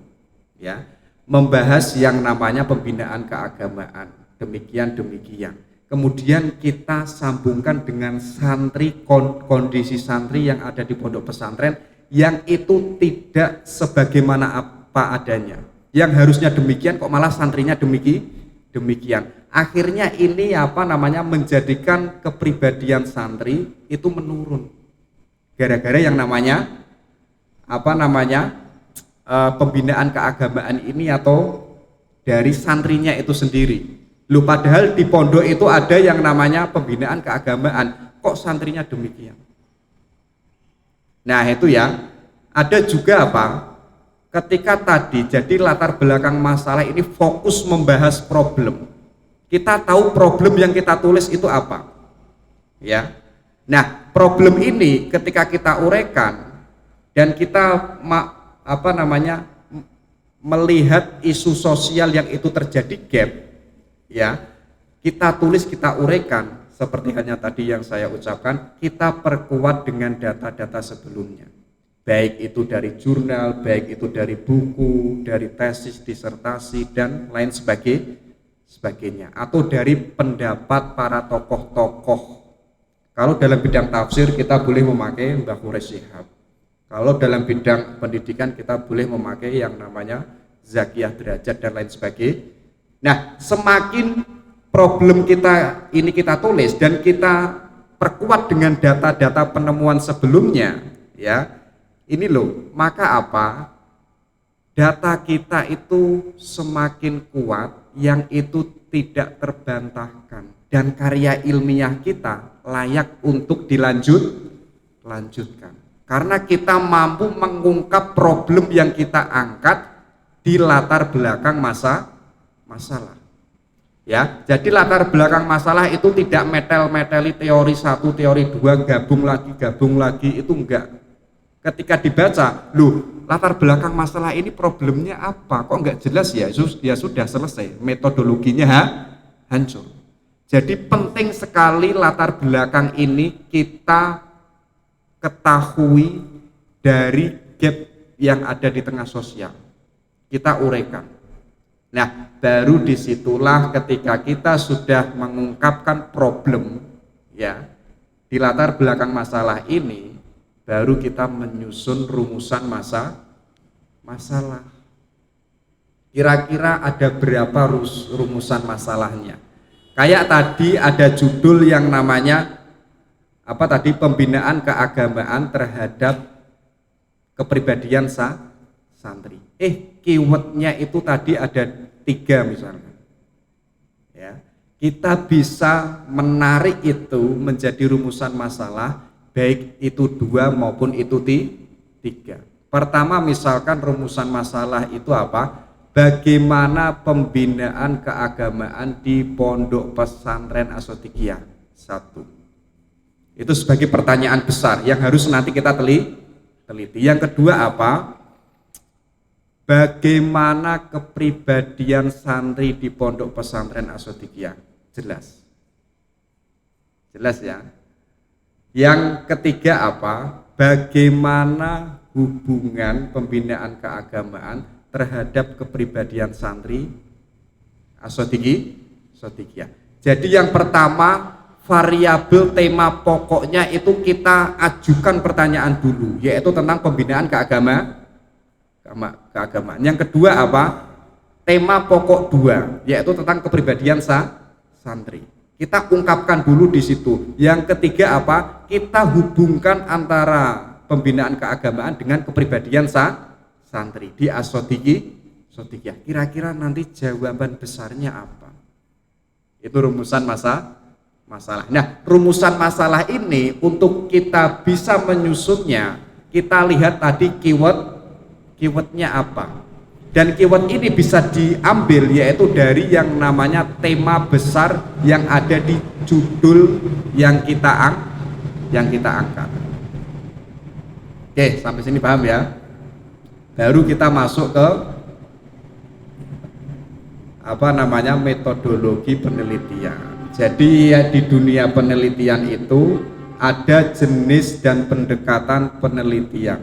ya. Membahas yang namanya pembinaan keagamaan, demikian. Kemudian kita sambungkan dengan santri, kondisi santri yang ada di pondok pesantren yang itu tidak sebagaimana apa adanya, yang harusnya demikian kok malah santrinya demikian. Akhirnya ini menjadikan kepribadian santri itu menurun gara-gara yang namanya pembinaan keagamaan ini atau dari santrinya itu sendiri. Lu padahal di pondok itu ada yang namanya pembinaan keagamaan, kok santrinya demikian. Nah itu ya, ada juga ketika tadi jadi latar belakang masalah ini fokus membahas problem. Kita tahu problem yang kita tulis itu apa ya. Nah problem ini ketika kita uraikan dan kita melihat isu sosial yang itu terjadi gap ya, kita tulis, kita uraikan seperti hanya tadi yang saya ucapkan, kita perkuat dengan data-data sebelumnya, baik itu dari jurnal, baik itu dari buku, dari tesis, disertasi dan lain sebagainya, atau dari pendapat para tokoh-tokoh. Kalau dalam bidang tafsir kita boleh memakai Mbah Quraish Shihab. Kalau dalam bidang pendidikan kita boleh memakai yang namanya Zakiyah Derajat dan lain sebagainya. Nah, semakin problem kita ini kita tulis dan kita perkuat dengan data-data penemuan sebelumnya, ya, Ini loh, maka apa? Data kita itu semakin kuat yang itu tidak terbantahkan dan karya ilmiah kita layak untuk dilanjutkan. Karena kita mampu mengungkap problem yang kita angkat di latar belakang masalah. Ya, jadi latar belakang masalah itu tidak metel-meteli teori 1, teori 2, gabung lagi itu enggak. Ketika dibaca, loh, latar belakang masalah ini problemnya apa? Kok enggak jelas ya? Ya sudah selesai, metodologinya hancur. Jadi penting sekali latar belakang ini kita ketahui dari gap yang ada di tengah sosial. Kita uraikan. Nah, baru disitulah ketika kita sudah mengungkapkan problem ya di latar belakang masalah ini, baru kita menyusun rumusan masalah. Kira-kira ada berapa rumusan masalahnya? Kayak tadi ada judul yang namanya apa tadi, pembinaan keagamaan terhadap kepribadian santri. Keywordnya itu tadi ada 3 misalnya. Ya, kita bisa menarik itu menjadi rumusan masalah, baik itu 2 maupun itu 3. Pertama, misalkan rumusan masalah itu apa? Bagaimana pembinaan keagamaan di pondok pesantren Asyadiyah 1. Itu sebagai pertanyaan besar yang harus nanti kita teliti. Yang kedua apa? Bagaimana kepribadian santri di pondok pesantren Asyadiyah? Jelas ya. Yang ketiga apa? Bagaimana hubungan pembinaan keagamaan terhadap kepribadian santri Asyadiyah. Jadi yang pertama, variabel tema pokoknya itu kita ajukan pertanyaan dulu, yaitu tentang pembinaan keagamaan. Yang kedua apa? Tema pokok 2, yaitu tentang kepribadian santri. Kita ungkapkan dulu di situ. Yang ketiga apa? Kita hubungkan antara pembinaan keagamaan dengan kepribadian santri di Asyadiyah. Kira-kira nanti jawaban besarnya apa? Itu rumusan masalah. Nah, rumusan masalah ini untuk kita bisa menyusunnya, kita lihat tadi keywordnya apa. Dan keyword ini bisa diambil yaitu dari yang namanya tema besar yang ada di judul yang kita angkat. Oke, sampai sini paham ya? Baru kita masuk ke metodologi penelitian. Jadi ya, di dunia penelitian itu ada jenis dan pendekatan penelitian.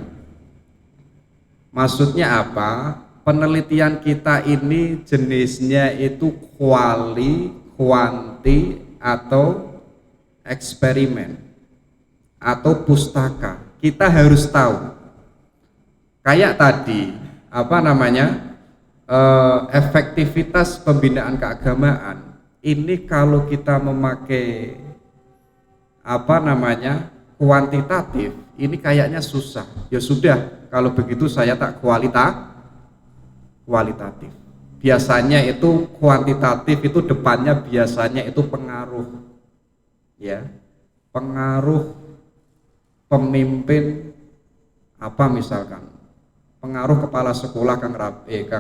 Maksudnya apa? Penelitian kita ini jenisnya itu kuali, kuanti, atau eksperimen, atau pustaka. Kita harus tahu. Kayak tadi, efektivitas pembinaan keagamaan. Ini kalau kita memakai kuantitatif, ini kayaknya susah. Ya sudah, kalau begitu saya tak kualitatif. Biasanya itu kuantitatif itu depannya biasanya itu pengaruh. Ya. Pengaruh pemimpin misalkan. Pengaruh kepala sekolah Kang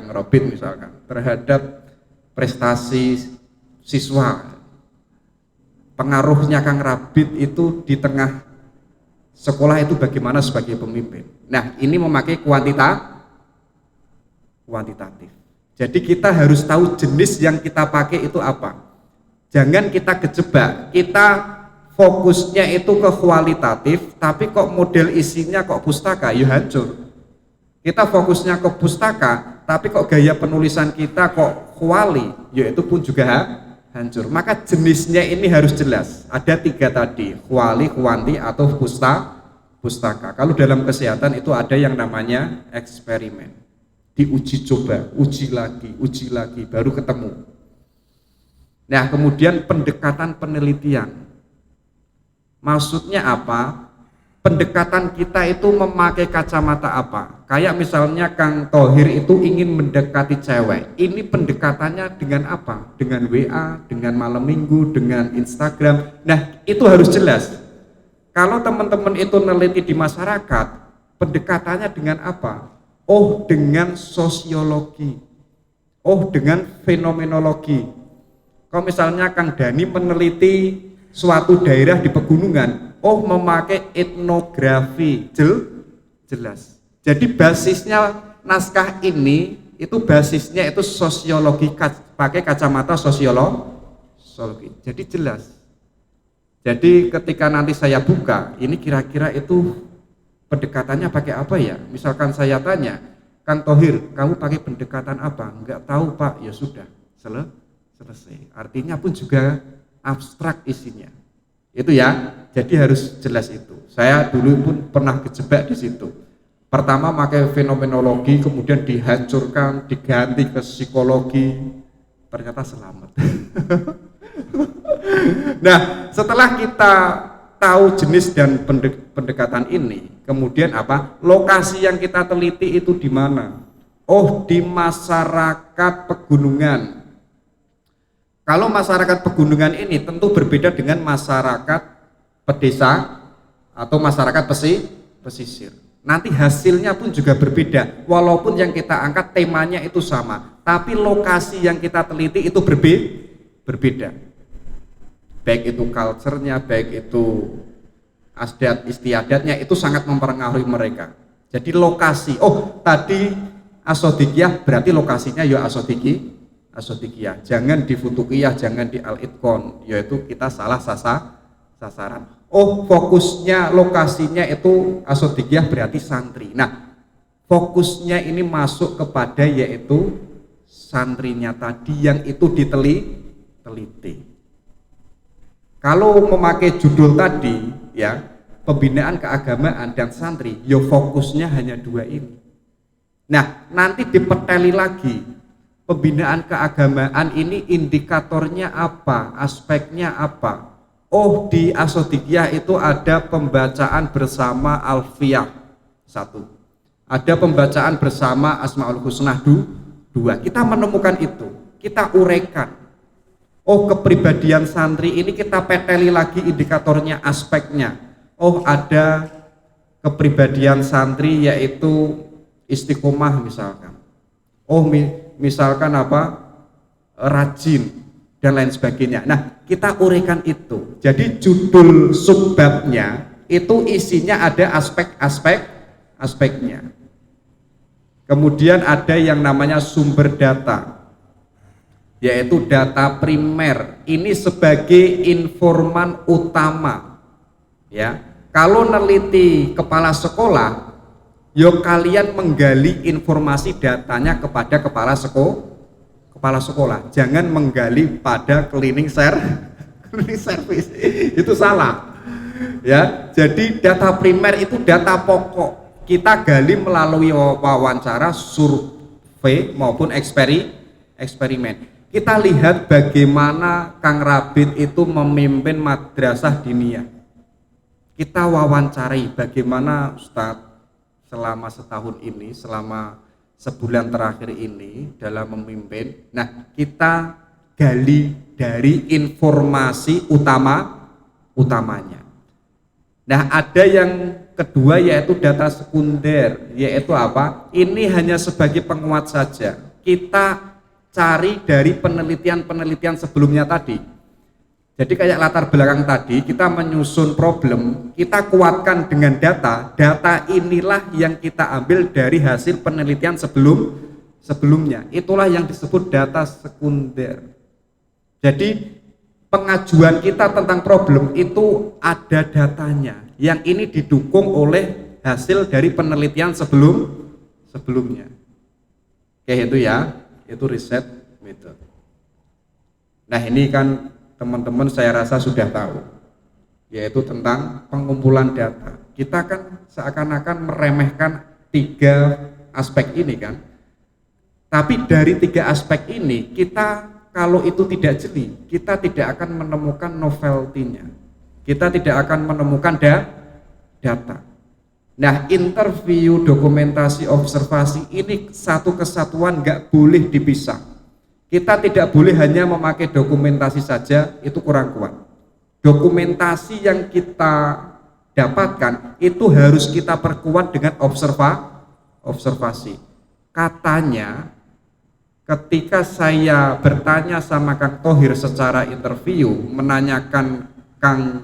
Robin misalkan terhadap prestasi siswa. Pengaruhnya Kang Rabit itu di tengah sekolah itu bagaimana sebagai pemimpin. Nah, ini memakai kuantitatif. Jadi kita harus tahu jenis yang kita pakai itu apa. Jangan kita kejebak. Kita fokusnya itu ke kualitatif, tapi kok model isinya kok pustaka, ya hancur. Kita fokusnya ke pustaka, tapi kok gaya penulisan kita kok kuali, yaitu pun juga hancur. Maka jenisnya ini harus jelas. Ada 3 tadi, kuali, kuanti, atau pustaka. Kalau dalam kesehatan itu ada yang namanya eksperimen. Diuji coba, uji lagi, baru ketemu. Nah, kemudian pendekatan penelitian. Maksudnya apa? pendekatan kita itu memakai kacamata apa. Kayak misalnya Kang Thohir itu ingin mendekati cewek, ini pendekatannya dengan apa? Dengan WA, dengan malam minggu, dengan Instagram. Nah, itu harus jelas. Kalau teman-teman itu neliti di masyarakat, pendekatannya dengan apa? Oh, dengan sosiologi. Oh, dengan fenomenologi. Kalau misalnya Kang Dani meneliti suatu daerah di pegunungan, oh memakai etnografi, jelas. Jadi basisnya naskah ini itu basisnya itu sosiologi, pakai kacamata sosiologi. Jadi jelas. Jadi ketika nanti saya buka, ini kira-kira itu pendekatannya pakai apa ya? Misalkan saya tanya, Kang Thohir, kamu pakai pendekatan apa? Enggak tahu Pak, ya sudah, selesai. Artinya pun juga abstrak isinya. Itu ya, jadi harus jelas itu. Saya dulu pun pernah kejebak di situ. Pertama pakai fenomenologi, kemudian dihancurkan, diganti ke psikologi. Ternyata selamat. Nah, setelah kita tahu jenis dan pendekatan ini, kemudian apa? Lokasi yang kita teliti itu di mana? Oh, di masyarakat pegunungan. Kalau masyarakat pegunungan ini tentu berbeda dengan masyarakat pedesa atau masyarakat pesisir. Nanti hasilnya pun juga berbeda, walaupun yang kita angkat temanya itu sama, tapi lokasi yang kita teliti itu berbeda. Baik itu culture-nya, baik itu adat istiadatnya, itu sangat mempengaruhi mereka. Jadi lokasi, oh tadi Asodikiyah berarti lokasinya ya Asodikiyah, jangan di Futukiyah, jangan di Al-Itqon, yaitu kita salah sasaran. Oh fokusnya lokasinya itu Asodikiyah berarti santri. Nah fokusnya ini masuk kepada yaitu santrinya tadi yang itu diteliti. Kalau memakai judul tadi ya, pembinaan keagamaan dan santri, ya fokusnya hanya dua ini. Nah, nanti dipeteli lagi. Pembinaan keagamaan ini indikatornya apa? Aspeknya apa? Oh, di Asodikiyah itu ada pembacaan bersama Alfiyah 1. Ada pembacaan bersama Asmaul Husnah 2. Kita menemukan itu, kita uraikan. Oh, kepribadian santri ini kita peteli lagi indikatornya, aspeknya. Oh, ada kepribadian santri yaitu istiqomah misalkan. Oh, misalkan apa? Rajin dan lain sebagainya. Nah, kita uraikan itu. Jadi judul subbabnya itu isinya ada aspeknya. Kemudian ada yang namanya sumber data, yaitu data primer. Ini sebagai informan utama. Ya, kalau neliti kepala sekolah, yo kalian menggali informasi datanya kepada kepala sekolah. Jangan menggali pada cleaning service. Itu salah. Ya, jadi data primer itu data pokok. Kita gali melalui wawancara, survei maupun eksperimen. Kita lihat bagaimana Kang Rabit itu memimpin madrasah diniyah. Kita wawancarai bagaimana Ustadz selama setahun ini, selama sebulan terakhir ini dalam memimpin. Nah, kita gali dari informasi utamanya. Nah, ada yang kedua yaitu data sekunder, yaitu apa? Ini hanya sebagai penguat saja. Kita cari dari penelitian sebelumnya tadi. Jadi kayak latar belakang tadi, kita menyusun problem, kita kuatkan dengan data. Data inilah yang kita ambil dari hasil penelitian sebelumnya. Itulah yang disebut data sekunder. Jadi pengajuan kita tentang problem itu ada datanya. Yang ini didukung oleh hasil dari penelitian sebelumnya. Kayak itu ya. Itu riset method. Nah, ini kan teman-teman saya rasa sudah tahu, yaitu tentang pengumpulan data. Kita kan seakan-akan meremehkan 3 aspek ini kan, tapi dari 3 aspek ini kita kalau itu tidak jeli, kita tidak akan menemukan novelty-nya, kita tidak akan menemukan data. Nah, interview, dokumentasi, observasi ini satu kesatuan, nggak boleh dipisah. Kita tidak boleh hanya memakai dokumentasi saja, itu kurang kuat. Dokumentasi yang kita dapatkan itu harus kita perkuat dengan observasi. Katanya ketika saya bertanya sama Kang Thohir secara interview, menanyakan Kang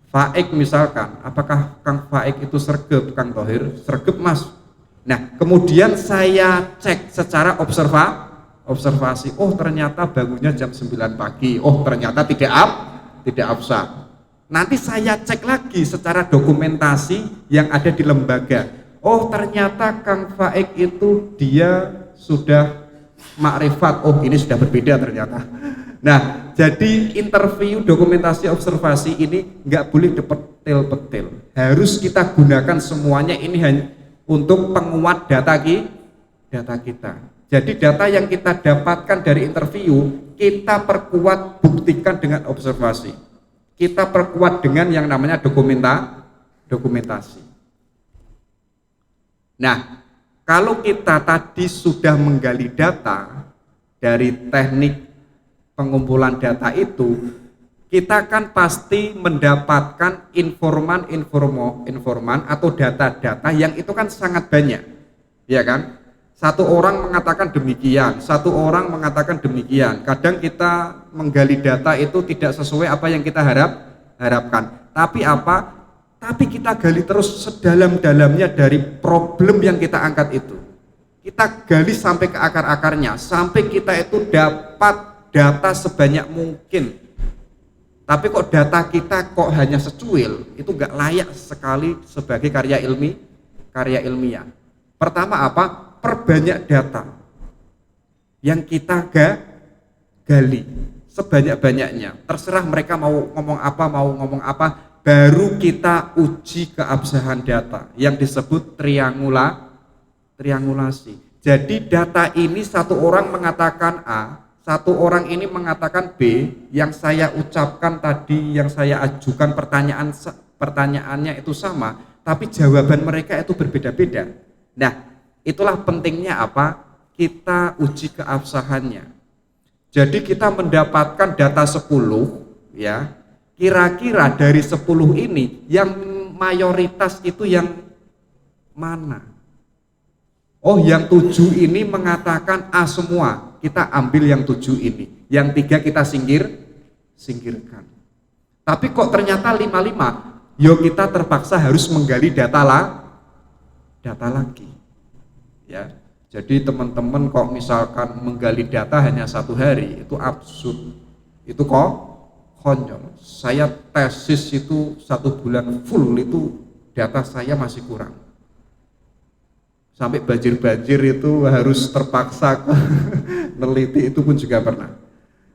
Faik misalkan, apakah Kang Faik itu sregep, Kang Thohir? Sregep Mas. Nah, kemudian saya cek secara observasi. Oh, ternyata bangunnya jam 9 pagi. Oh, ternyata tidak absah. Nanti saya cek lagi secara dokumentasi yang ada di lembaga. Oh, ternyata Kang Faik itu dia sudah makrifat. Oh, ini sudah berbeda ternyata. Nah, jadi interview, dokumentasi, observasi ini nggak boleh dipetil-petil. Harus kita gunakan semuanya ini hanya untuk penguat data kita. Jadi data yang kita dapatkan dari interview, kita perkuat, buktikan dengan observasi. Kita perkuat dengan yang namanya dokumentasi. Nah, kalau kita tadi sudah menggali data dari teknik pengumpulan data itu, kita kan pasti mendapatkan informan atau data-data yang itu kan sangat banyak, ya kan? Satu orang mengatakan demikian, satu orang mengatakan demikian. Kadang kita menggali data itu tidak sesuai apa yang kita harapkan. Tapi apa? Tapi kita gali terus sedalam-dalamnya dari problem yang kita angkat itu. Kita gali sampai ke akar-akarnya, sampai kita itu dapat data sebanyak mungkin. Tapi kok data kita kok hanya secuil, itu nggak layak sekali sebagai karya ilmiah. Pertama apa? Perbanyak data yang kita gali sebanyak-banyaknya. Terserah mereka mau ngomong apa, baru kita uji keabsahan data yang disebut triangulasi. Jadi data ini satu orang mengatakan A, satu orang ini mengatakan B, yang saya ucapkan tadi, yang saya ajukan pertanyaannya itu sama, tapi jawaban mereka itu berbeda-beda. Nah, itulah pentingnya apa? Kita uji keabsahannya. Jadi kita mendapatkan data 10, ya. Kira-kira dari 10 ini yang mayoritas itu yang mana? Oh, yang 7 ini mengatakan A semua. Kita ambil yang 7 ini, yang 3 kita singkirkan. Tapi kok ternyata 5-5, yo kita terpaksa harus menggali data lagi, ya. Jadi teman-teman kok misalkan menggali data hanya 1 hari, itu absurd, itu kok konyol. Saya tesis itu 1 bulan full, itu data saya masih kurang. Sampai banjir-banjir itu harus terpaksa meneliti, itu pun juga pernah.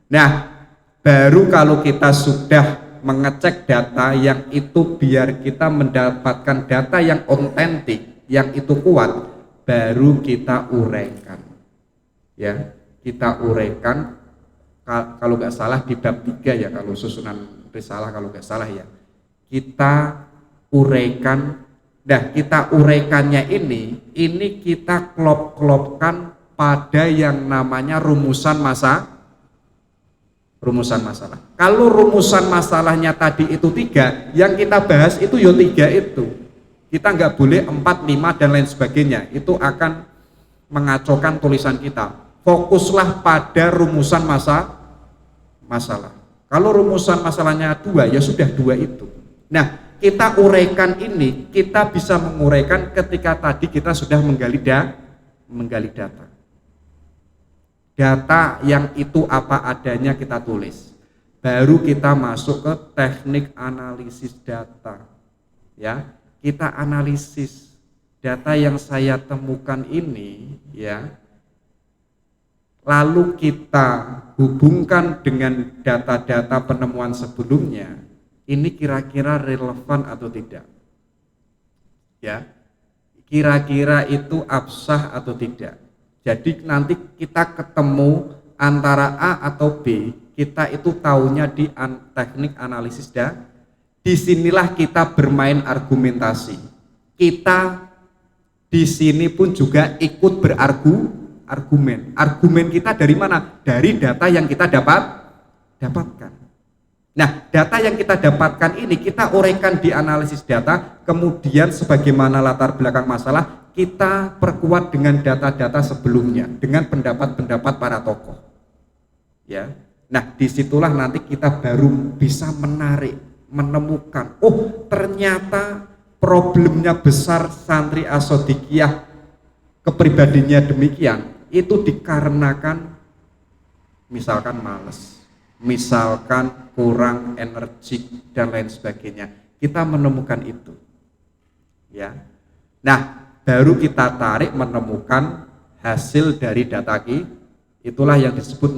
Nah, baru kalau kita sudah mengecek data yang itu, biar kita mendapatkan data yang otentik, yang itu kuat, baru kita uraikan. Ya, kita uraikan, kalau nggak salah di bab 3 ya, kalau susunan risalah kalau nggak salah ya. Kita uraikan. Nah, kita uraikannya ini kita klop-klopkan pada yang namanya rumusan masalah. Kalau rumusan masalahnya tadi itu 3, yang kita bahas itu ya 3 itu. Kita nggak boleh 4, 5 dan lain sebagainya. Itu akan mengacaukan tulisan kita. Fokuslah pada rumusan masalah. Kalau rumusan masalahnya 2, ya sudah 2 itu. Nah, kita uraikan ini, kita bisa menguraikan ketika tadi kita sudah menggali data. Data yang itu apa adanya kita tulis. Baru kita masuk ke teknik analisis data. Ya, kita analisis data yang saya temukan ini, ya. Lalu kita hubungkan dengan data-data penemuan sebelumnya. Ini kira-kira relevan atau tidak, ya, kira-kira itu absah atau tidak. Jadi nanti kita ketemu antara A atau B, kita itu taunya di teknik analisis disinilah kita bermain argumentasi. Kita di sini pun juga ikut berargumen. Argumen kita dari mana? Dari data yang kita dapatkan. Nah, data yang kita dapatkan ini kita uraikan di analisis data, kemudian sebagaimana latar belakang masalah kita perkuat dengan data-data sebelumnya, dengan pendapat-pendapat para tokoh. Ya. Nah, disitulah nanti kita baru bisa menemukan, oh ternyata problemnya besar santri As-Shadiqiyah kepribadiannya demikian, itu dikarenakan misalkan malas, misalkan kurang energik dan lain sebagainya. Kita menemukan itu. Ya. Nah, baru kita tarik menemukan hasil dari data itulah yang disebut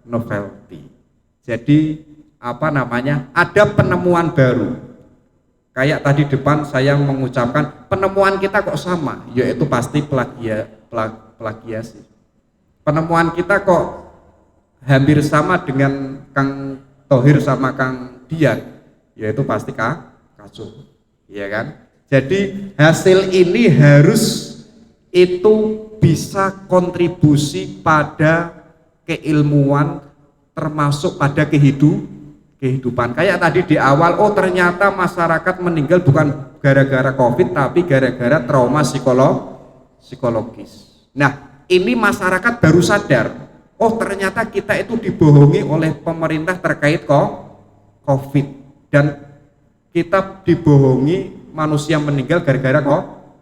novelty. Jadi ada penemuan baru. Kayak tadi depan saya mengucapkan penemuan kita kok sama, yaitu pasti plagiasi. Penemuan kita kok hampir sama dengan Kang Thohir sama Kang Dian, yaitu pasti kacau, ya kan? Jadi hasil ini harus itu bisa kontribusi pada keilmuan, termasuk pada kehidupan. Kayak tadi di awal, oh ternyata masyarakat meninggal bukan gara-gara COVID, tapi gara-gara trauma psikologis. Nah, ini masyarakat baru sadar, oh ternyata kita itu dibohongi oleh pemerintah terkait COVID, dan kita dibohongi manusia meninggal gara-gara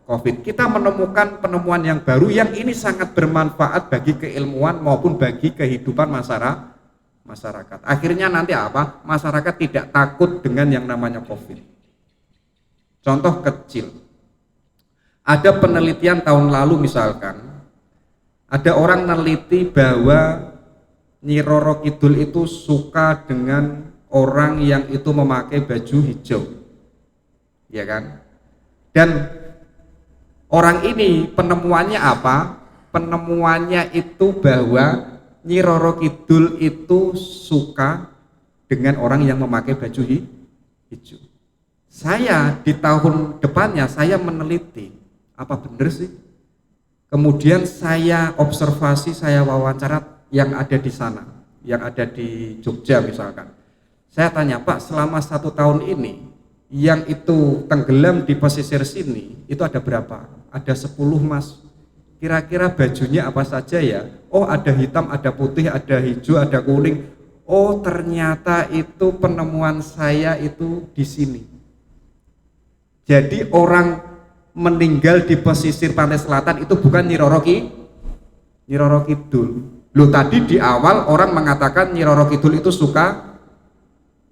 COVID. Kita menemukan penemuan yang baru yang ini sangat bermanfaat bagi keilmuan maupun bagi kehidupan masyarakat. Akhirnya nanti masyarakat tidak takut dengan yang namanya COVID. Contoh kecil, ada penelitian tahun lalu misalkan, ada orang meneliti bahwa Nyi Roro Kidul itu suka dengan orang yang itu memakai baju hijau, ya kan? Dan orang ini penemuannya apa? Penemuannya itu bahwa Nyi Roro Kidul itu suka dengan orang yang memakai baju hijau. Saya di tahun depannya saya meneliti, apa benar sih? Kemudian saya observasi, saya wawancara yang ada di sana, yang ada di Jogja misalkan. Saya tanya, Pak, selama 1 tahun ini yang itu tenggelam di pesisir sini itu ada berapa? Ada 10 Mas. Kira-kira bajunya apa saja ya? Oh, ada hitam, ada putih, ada hijau, ada kuning. Oh, ternyata itu penemuan saya itu di sini. Jadi orang meninggal di pesisir pantai selatan itu bukan Nyi Roro Kidul. Loh, tadi di awal orang mengatakan Nyi Roro Kidul itu suka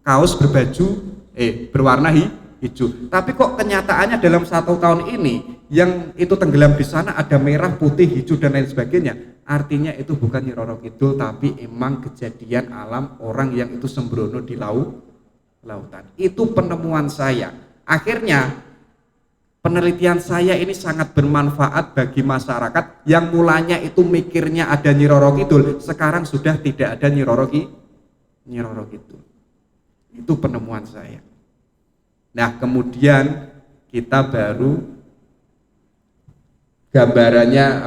kaos berwarna hijau. Tapi kok kenyataannya dalam 1 tahun ini yang itu tenggelam di sana ada merah, putih, hijau dan lain sebagainya. Artinya itu bukan Nyi Roro Kidul, tapi emang kejadian alam orang yang itu sembrono di lautan. Itu penemuan saya. Akhirnya penelitian saya ini sangat bermanfaat bagi masyarakat yang mulanya itu mikirnya ada Nyi Roro Kidul, sekarang sudah tidak ada Nyi Roro Kidul. Itu penemuan saya. Nah, kemudian kita baru gambarannya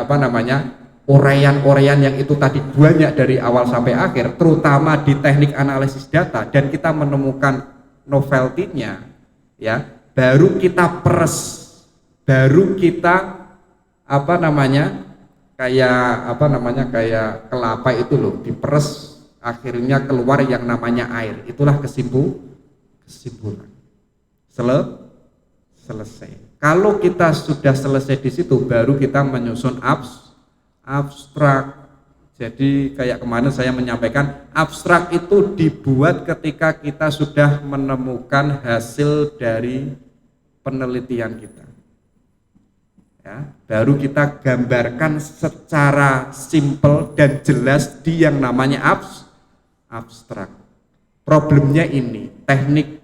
uraian-uraian yang itu tadi banyak dari awal sampai akhir, terutama di teknik analisis data, dan kita menemukan novelty-nya, ya, baru kita peres. Baru kita kayak kelapa itu loh, diperes, akhirnya keluar yang namanya air. Itulah kesimpulan. Selesai. Kalau kita sudah selesai di situ, baru kita menyusun abstrak. Jadi kayak kemarin saya menyampaikan, abstrak itu dibuat ketika kita sudah menemukan hasil dari penelitian kita. Ya, baru kita gambarkan secara simpel dan jelas di yang namanya abstrak. Problemnya ini, teknik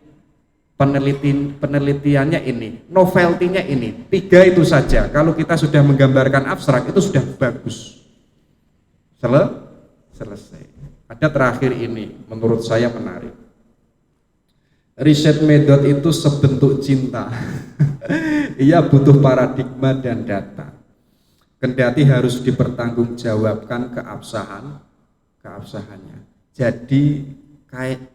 penelitiannya ini, novelty-nya ini, 3 itu saja. Kalau kita sudah menggambarkan abstrak itu sudah bagus. Selesai. Ada terakhir ini, menurut saya menarik. Riset method itu sebentuk cinta. Ia butuh paradigma dan data. Kendati harus dipertanggungjawabkan keabsahannya. Jadi kayak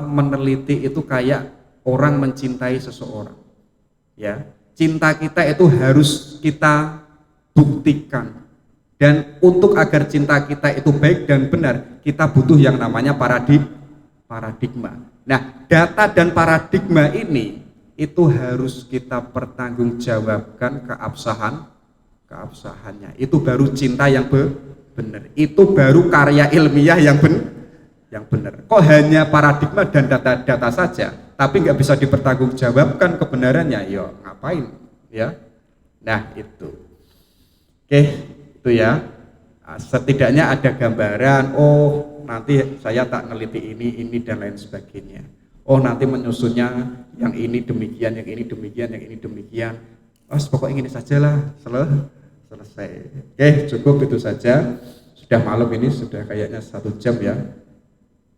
meneliti itu kayak orang mencintai seseorang. Ya, cinta kita itu harus kita buktikan. Dan untuk agar cinta kita itu baik dan benar, kita butuh yang namanya paradigma. Nah, data dan paradigma ini itu harus kita pertanggungjawabkan keabsahannya. Itu baru cinta yang benar. Itu baru karya ilmiah yang benar. Kok hanya paradigma dan data saja, tapi nggak bisa dipertanggungjawabkan kebenarannya, yo ngapain, ya? Nah itu, oke, itu ya. Setidaknya ada gambaran. Oh, nanti saya tak neliti ini dan lain sebagainya. Oh, nanti menyusunnya yang ini demikian, yang ini demikian, yang ini demikian. Oh, pokoknya ini sajalah, selesai. Oke, cukup itu saja. Sudah malam ini, sudah kayaknya 1 jam ya.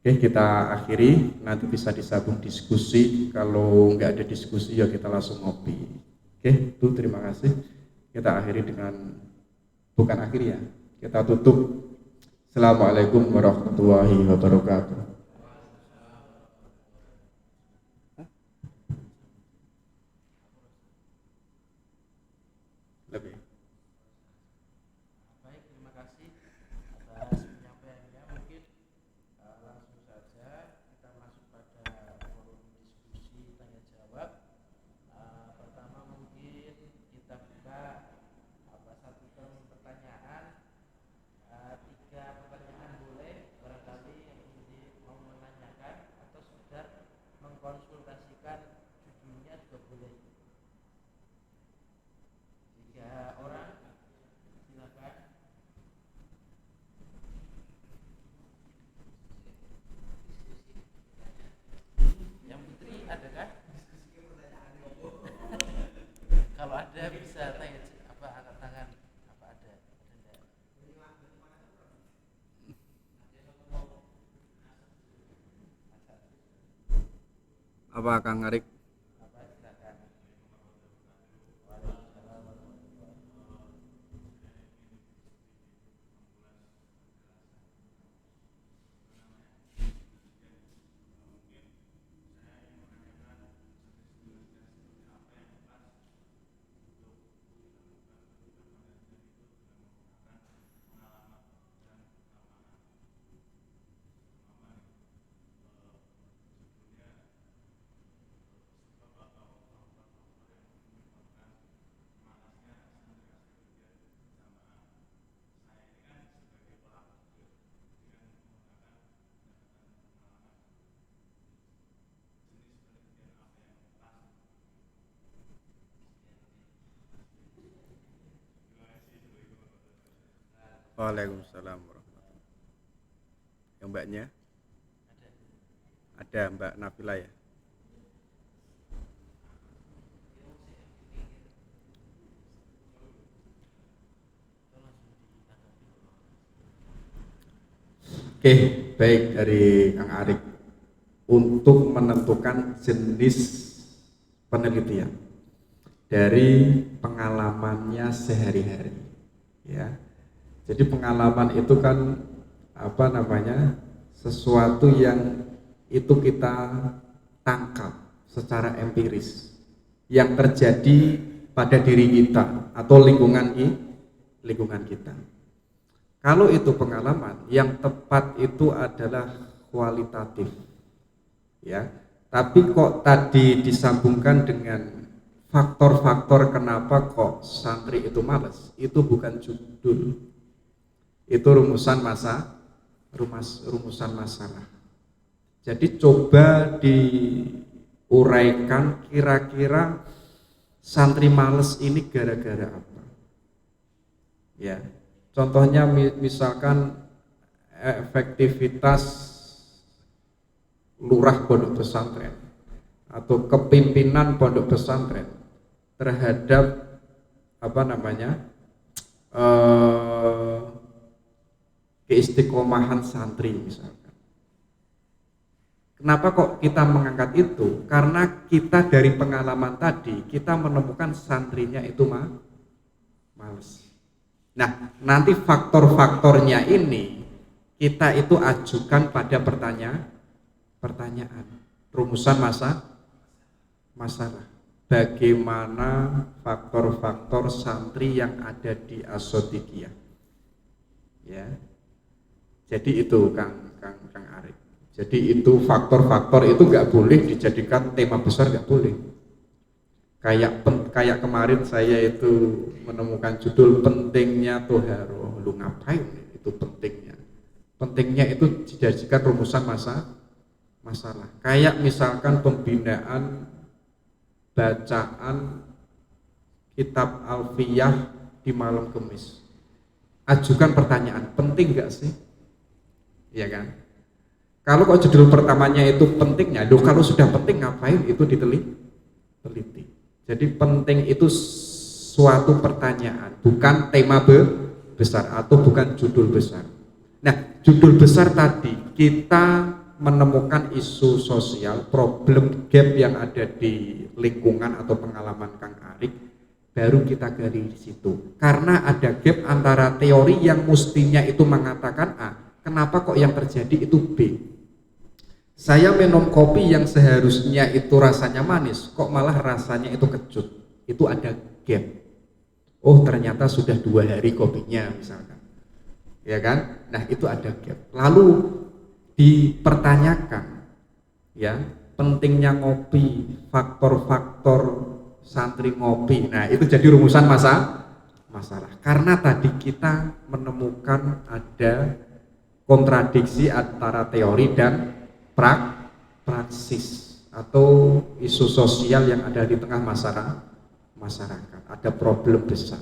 Oke, kita akhiri. Nanti bisa disambung diskusi. Kalau nggak ada diskusi ya kita langsung ngopi. Oke, itu terima kasih. Kita akhiri dengan, bukan akhir ya, kita tutup. Assalamualaikum warahmatullahi wabarakatuh. Lebih. Baik, terima kasih atas penyampaiannya. Mungkin langsung saja kita masuk pada forum diskusi tanya jawab. Pertama mungkin kita buka satu term pertanyaan. 3 pertanyaan boleh, barangkali yang ini mau menanyakan atau sekedar mengkonsultasikan judulnya juga boleh. 3 orang, silakan. Yang Putri ada kan? Kalau ada bisa tanya angkat tangan. Apa ada? Apa Kang Arik? Waalaikumsalam warahmatullahi. Yang mbaknya? Ada Mbak Nabila ya? Oke, baik, dari Kang Arik. Untuk menentukan jenis penelitian dari pengalamannya sehari-hari, ya. Jadi pengalaman itu kan sesuatu yang itu kita tangkap secara empiris yang terjadi pada diri kita atau lingkungan kita. Kalau itu pengalaman, yang tepat itu adalah kualitatif, ya. Tapi kok tadi disambungkan dengan faktor-faktor kenapa kok santri itu malas, itu bukan judul, itu rumusan masalah. Jadi coba diuraikan kira-kira santri malas ini gara-gara apa, ya. Contohnya misalkan efektivitas lurah pondok pesantren atau kepimpinan pondok pesantren terhadap keistiqomahan santri misalkan. Kenapa kok kita mengangkat itu? Karena kita dari pengalaman tadi, kita menemukan santrinya itu males. Nah, nanti faktor-faktornya ini kita itu ajukan pada pertanyaan. Rumusan masalah. Bagaimana faktor-faktor santri yang ada di As-Shadhiqiyah? Ya. Jadi itu Kang Arif. Jadi itu faktor-faktor itu nggak boleh dijadikan tema besar, nggak boleh. Kayak kemarin saya itu menemukan judul pentingnya toharoh. Lu ngapain itu pentingnya? Pentingnya itu dijadikan rumusan masalah. Kayak misalkan pembinaan bacaan kitab Alfiyah di malam Kemis. Ajukan pertanyaan, penting nggak sih? Iya kan? Kalau kok judul pertamanya itu pentingnya, kalau sudah penting ngapain itu diteliti. Jadi penting itu suatu pertanyaan, bukan tema besar atau bukan judul besar. Nah, judul besar tadi kita menemukan isu sosial, problem gap yang ada di lingkungan atau pengalaman Kang Arik, baru kita gali di situ. Karena ada gap antara teori yang mestinya itu mengatakan A, kenapa kok yang terjadi itu B. Saya minum kopi yang seharusnya itu rasanya manis, kok malah rasanya itu kecut. Itu ada gap. Oh, ternyata sudah 2 hari kopinya misalkan. Ya kan? Nah, itu ada gap. Lalu dipertanyakan ya, pentingnya ngopi, faktor-faktor santri ngopi. Nah, itu jadi rumusan masalah. Karena tadi kita menemukan ada kontradiksi antara teori dan praksis atau isu sosial yang ada di tengah masyarakat. Ada problem besar.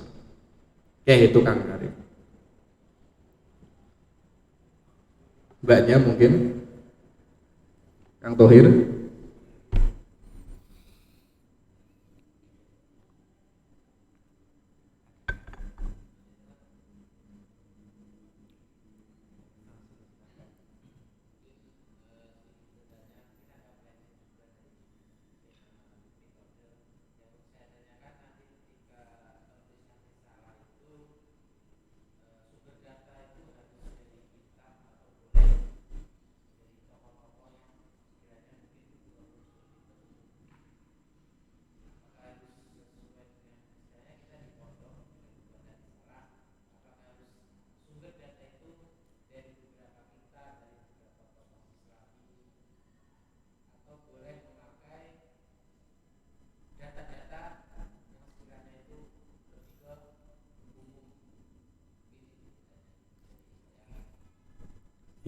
Kayak itu Kang Arif. Mbaknya mungkin Kang Thohir.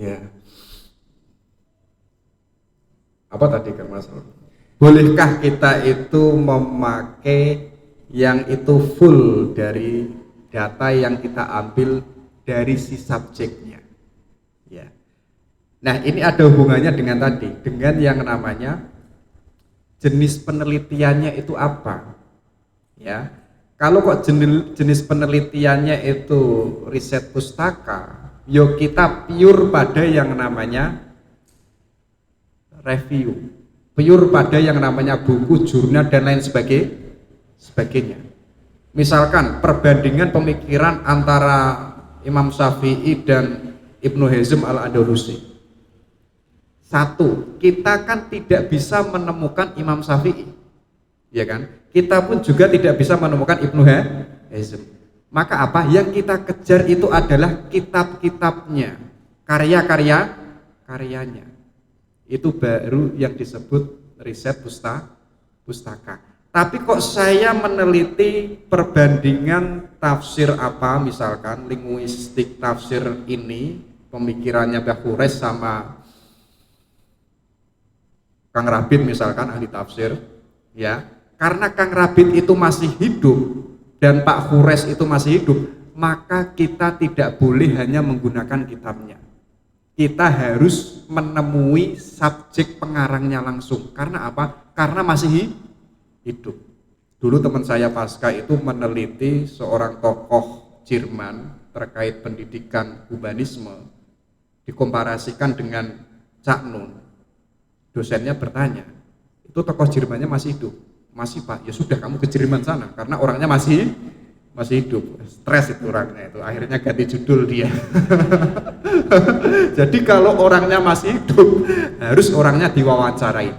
Ya. Apa tadi Kang Mas? Bolehkah kita itu memakai yang itu full dari data yang kita ambil dari si subjeknya? Ya. Nah, ini ada hubungannya dengan tadi, dengan yang namanya jenis penelitiannya itu apa? Ya. Kalau kok jenis penelitiannya itu riset pustaka, yo kita pure pada yang namanya review, pure pada yang namanya buku, jurnal dan lain sebagainya. Misalkan perbandingan pemikiran antara Imam Syafi'i dan Ibnu Hazm al-Andalusi. Satu, kita kan tidak bisa menemukan Imam Syafi'i, ya kan? Kita pun juga tidak bisa menemukan Ibnu Hazm. Maka apa? Yang kita kejar itu adalah kitab-kitabnya, karyanya. Itu baru yang disebut riset pustaka. Tapi kok saya meneliti perbandingan tafsir apa, misalkan linguistik tafsir ini, pemikirannya Mbah Khurais sama Kang Rabin misalkan ahli tafsir, ya. Karena Kang Rabin itu masih hidup dan Pak Khurais itu masih hidup, maka kita tidak boleh hanya menggunakan kitabnya. Kita harus menemui subjek pengarangnya langsung. Karena apa? Karena masih hidup. Dulu teman saya pasca itu meneliti seorang tokoh Jerman terkait pendidikan humanisme, dikomparasikan dengan Cak Nun. Dosennya bertanya, itu tokoh Jermannya masih hidup? Masih Pak. Ya sudah, kamu ke Jerman sana, karena orangnya masih hidup. Stres itu orangnya itu, akhirnya ganti judul dia. Jadi kalau orangnya masih hidup, harus orangnya diwawancarai,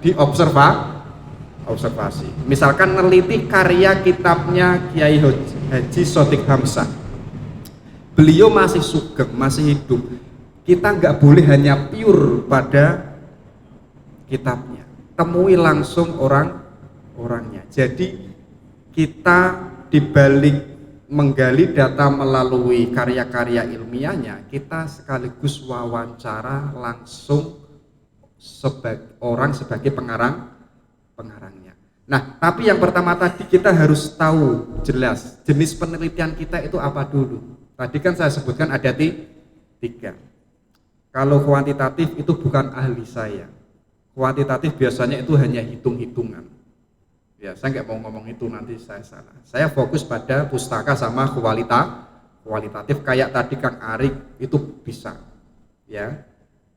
observasi. Misalkan neliti karya kitabnya Kiai Haji Sodik Hamzah, beliau masih sugeng, masih hidup. Kita nggak boleh hanya pure pada kitabnya, temui langsung orangnya. Jadi kita dibalik menggali data melalui karya-karya ilmiahnya, kita sekaligus wawancara langsung sebagai pengarangnya. Nah, tapi yang pertama tadi kita harus tahu jelas jenis penelitian kita itu apa dulu. Tadi kan saya sebutkan ada tiga. Kalau kuantitatif itu bukan ahli saya. Kuantitatif biasanya itu hanya hitung-hitungan. Ya, saya nggak mau ngomong itu, nanti saya salah. Saya fokus pada pustaka sama kualitatif kayak tadi Kang Arik itu bisa. Ya,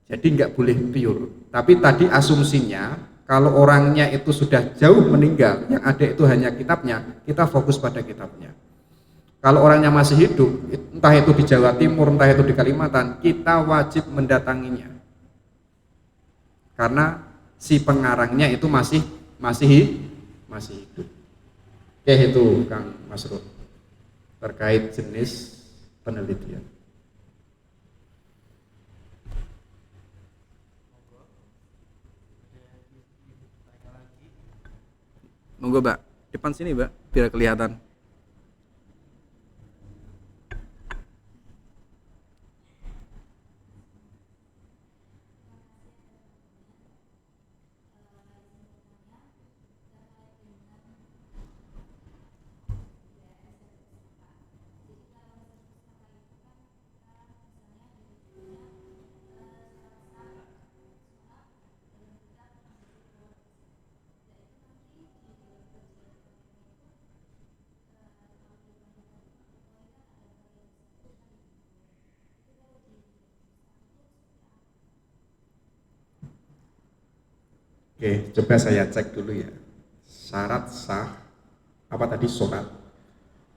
jadi nggak boleh pure. Tapi tadi asumsinya kalau orangnya itu sudah jauh meninggal, yang ada itu hanya kitabnya, kita fokus pada kitabnya. Kalau orangnya masih hidup, entah itu di Jawa Timur, entah itu di Kalimantan, kita wajib mendatanginya. Karena si pengarangnya itu masih hidup. Oke, itu Kang Masrur terkait jenis penelitian. Monggo Mbak, depan sini Mbak, biar kelihatan. Oke, coba saya cek dulu ya. Syarat sah apa tadi sholat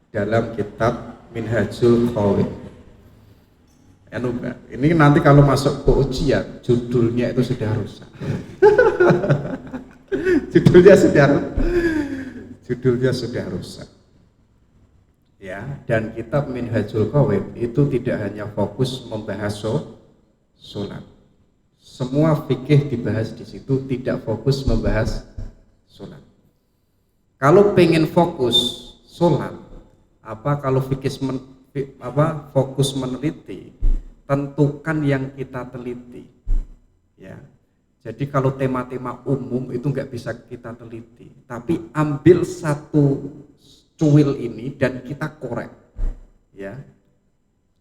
dalam kitab Minhajul Qawaid. Ini nanti kalau masuk ke ujian judulnya itu sudah rusak. judulnya sudah rusak. Ya, dan kitab Minhajul Qawaid itu tidak hanya fokus membahas sholat. Semua fikih dibahas di situ, tidak fokus membahas sholat. Kalau pengen fokus sholat, kalau fokus meneliti, tentukan yang kita teliti. Ya, jadi kalau tema-tema umum itu nggak bisa kita teliti, tapi ambil satu cuil ini dan kita korek. Ya,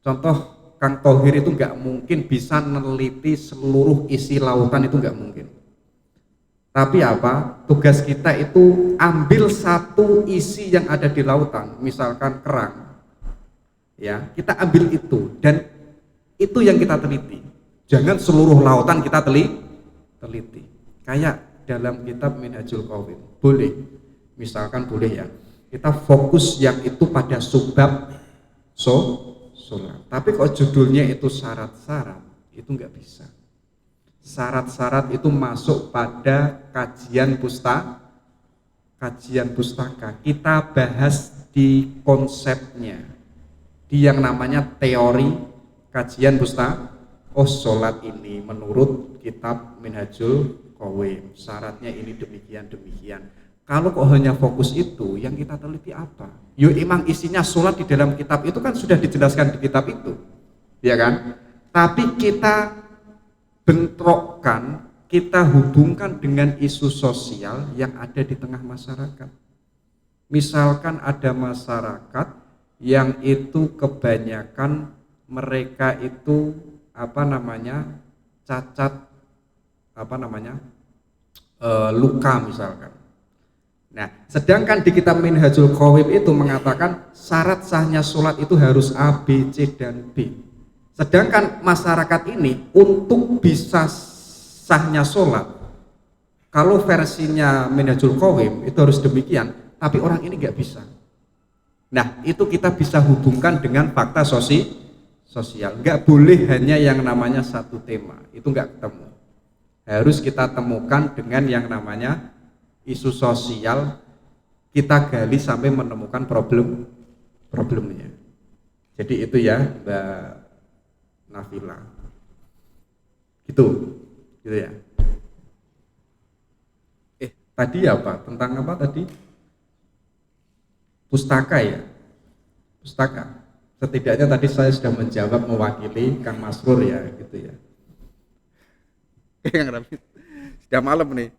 contoh. Kang Thohir itu nggak mungkin bisa meneliti seluruh isi lautan, itu nggak mungkin. Tapi tugas kita itu ambil satu isi yang ada di lautan, misalkan kerang, ya kita ambil itu dan itu yang kita teliti. Jangan seluruh lautan kita teliti. Kayak dalam kitab Minhajul Qawaid, boleh, misalkan boleh ya, kita fokus yang itu pada subbab sholat. Tapi kok judulnya itu syarat-syarat, itu nggak bisa. Syarat-syarat itu masuk pada kajian pustaka. Kita bahas di konsepnya, di yang namanya teori kajian pustaka. Oh, sholat ini menurut kitab Minhajul Qawaid, syaratnya ini demikian. Kalau kok hanya fokus itu, yang kita teliti apa? Emang isinya sholat di dalam kitab itu kan sudah dijelaskan di kitab itu, ya kan? Tapi kita bentrokkan, kita hubungkan dengan isu sosial yang ada di tengah masyarakat. Misalkan ada masyarakat yang itu kebanyakan mereka itu cacat, luka misalkan. Nah, sedangkan di kitab Minhajul Qawaid itu mengatakan syarat sahnya sholat itu harus A, B, C, dan B. Sedangkan masyarakat ini untuk bisa sahnya sholat Kalau versinya Minhajul Qawim itu harus demikian, tapi orang ini nggak bisa. Nah, itu kita bisa hubungkan dengan fakta sosial. Nggak boleh hanya yang namanya satu tema, itu nggak ketemu. Harus kita temukan dengan yang namanya isu sosial, kita gali sampai menemukan problemnya. Jadi itu ya Mbak Nafila. Gitu ya. Tadi apa? Tentang apa tadi? Pustaka ya? Pustaka. Setidaknya tadi saya sudah menjawab mewakili Kang Masrur ya, gitu ya. Kang Rafid. Sudah malam nih.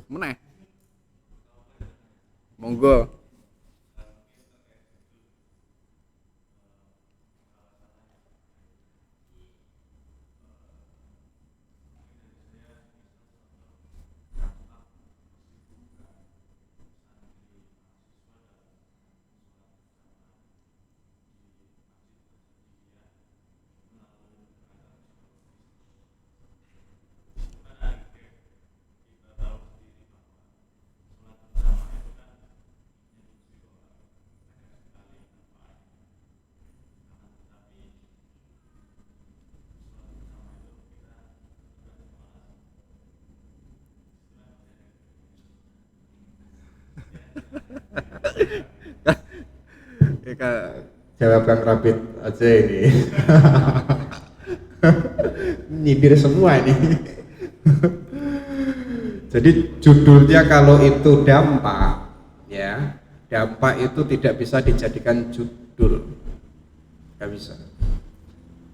Meneh. Monggo. Jawab Kang Rapid aja ini. Nyindir semua ini. Jadi judulnya kalau itu dampak, ya, dampak itu tidak bisa dijadikan judul, nggak bisa.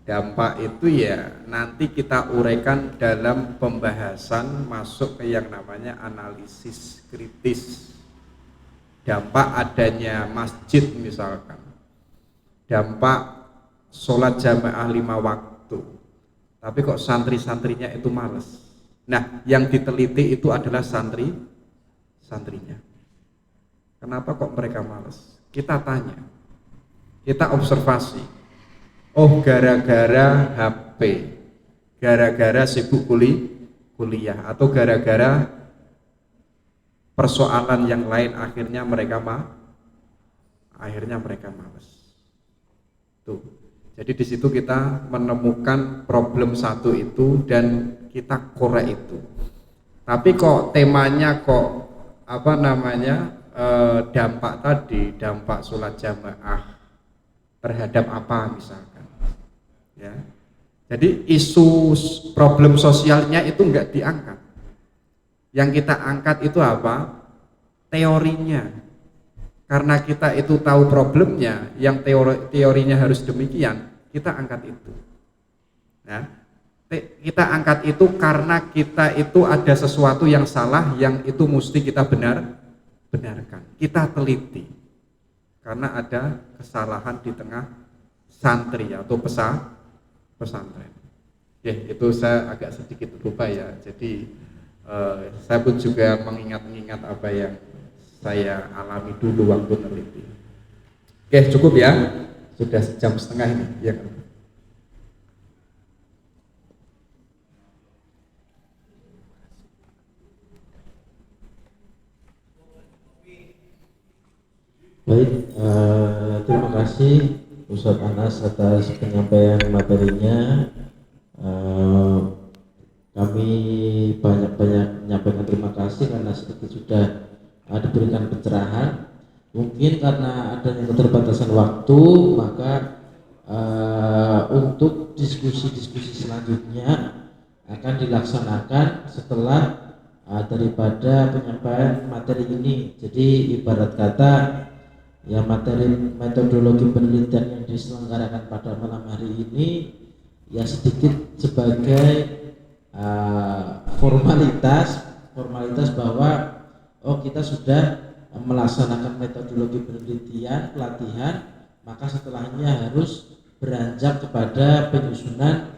Dampak itu ya nanti kita uraikan dalam pembahasan masuk ke yang namanya analisis kritis. Dampak adanya masjid misalkan, dampak sholat jamaah 5 waktu, tapi kok santri-santrinya itu males. Nah, yang diteliti itu adalah santrinya. Kenapa kok mereka males? Kita tanya, kita observasi. Oh, gara-gara HP, gara-gara sibuk kuliah, atau gara-gara persoalan yang lain akhirnya mereka malas. Tuh. Jadi di situ kita menemukan problem satu itu dan kita korek itu. Tapi kok temanya kok apa namanya dampak tadi, dampak sholat jamaah terhadap apa misalkan, ya. Jadi isu problem sosialnya itu enggak diangkat. Yang kita angkat itu apa? Teorinya. Karena kita itu tahu problemnya, yang teorinya harus demikian, kita angkat itu. Nah, kita angkat itu karena kita itu ada sesuatu yang salah, yang itu mesti kita benarkan. Kita teliti. Karena ada kesalahan di tengah santri atau pesantren. Ya, itu saya agak sedikit lupa ya. Jadi saya pun juga mengingat-ingat apa yang saya alami dulu waktu meneliti. Oke, cukup ya. Sudah 1,5 jam ini, ya kan? Baik, terima kasih Ustadz Anas atas penyampaian materinya. Kami banyak-banyak menyampaikan terima kasih karena sedikit sudah diberikan pencerahan. Mungkin karena adanya keterbatasan waktu, maka untuk diskusi-diskusi selanjutnya akan dilaksanakan setelah daripada penyampaian materi ini. Jadi ibarat kata ya, materi metodologi penelitian yang diselenggarakan pada malam hari ini ya sedikit sebagai formalitas bahwa kita sudah melaksanakan metodologi penelitian pelatihan, maka setelahnya harus beranjak kepada penyusunan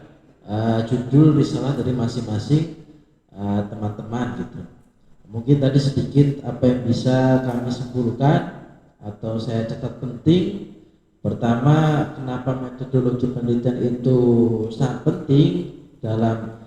judul risalah dari masing-masing teman-teman gitu. Mungkin tadi sedikit apa yang bisa kami simpulkan atau saya catat penting Pertama, kenapa metodologi penelitian itu sangat penting dalam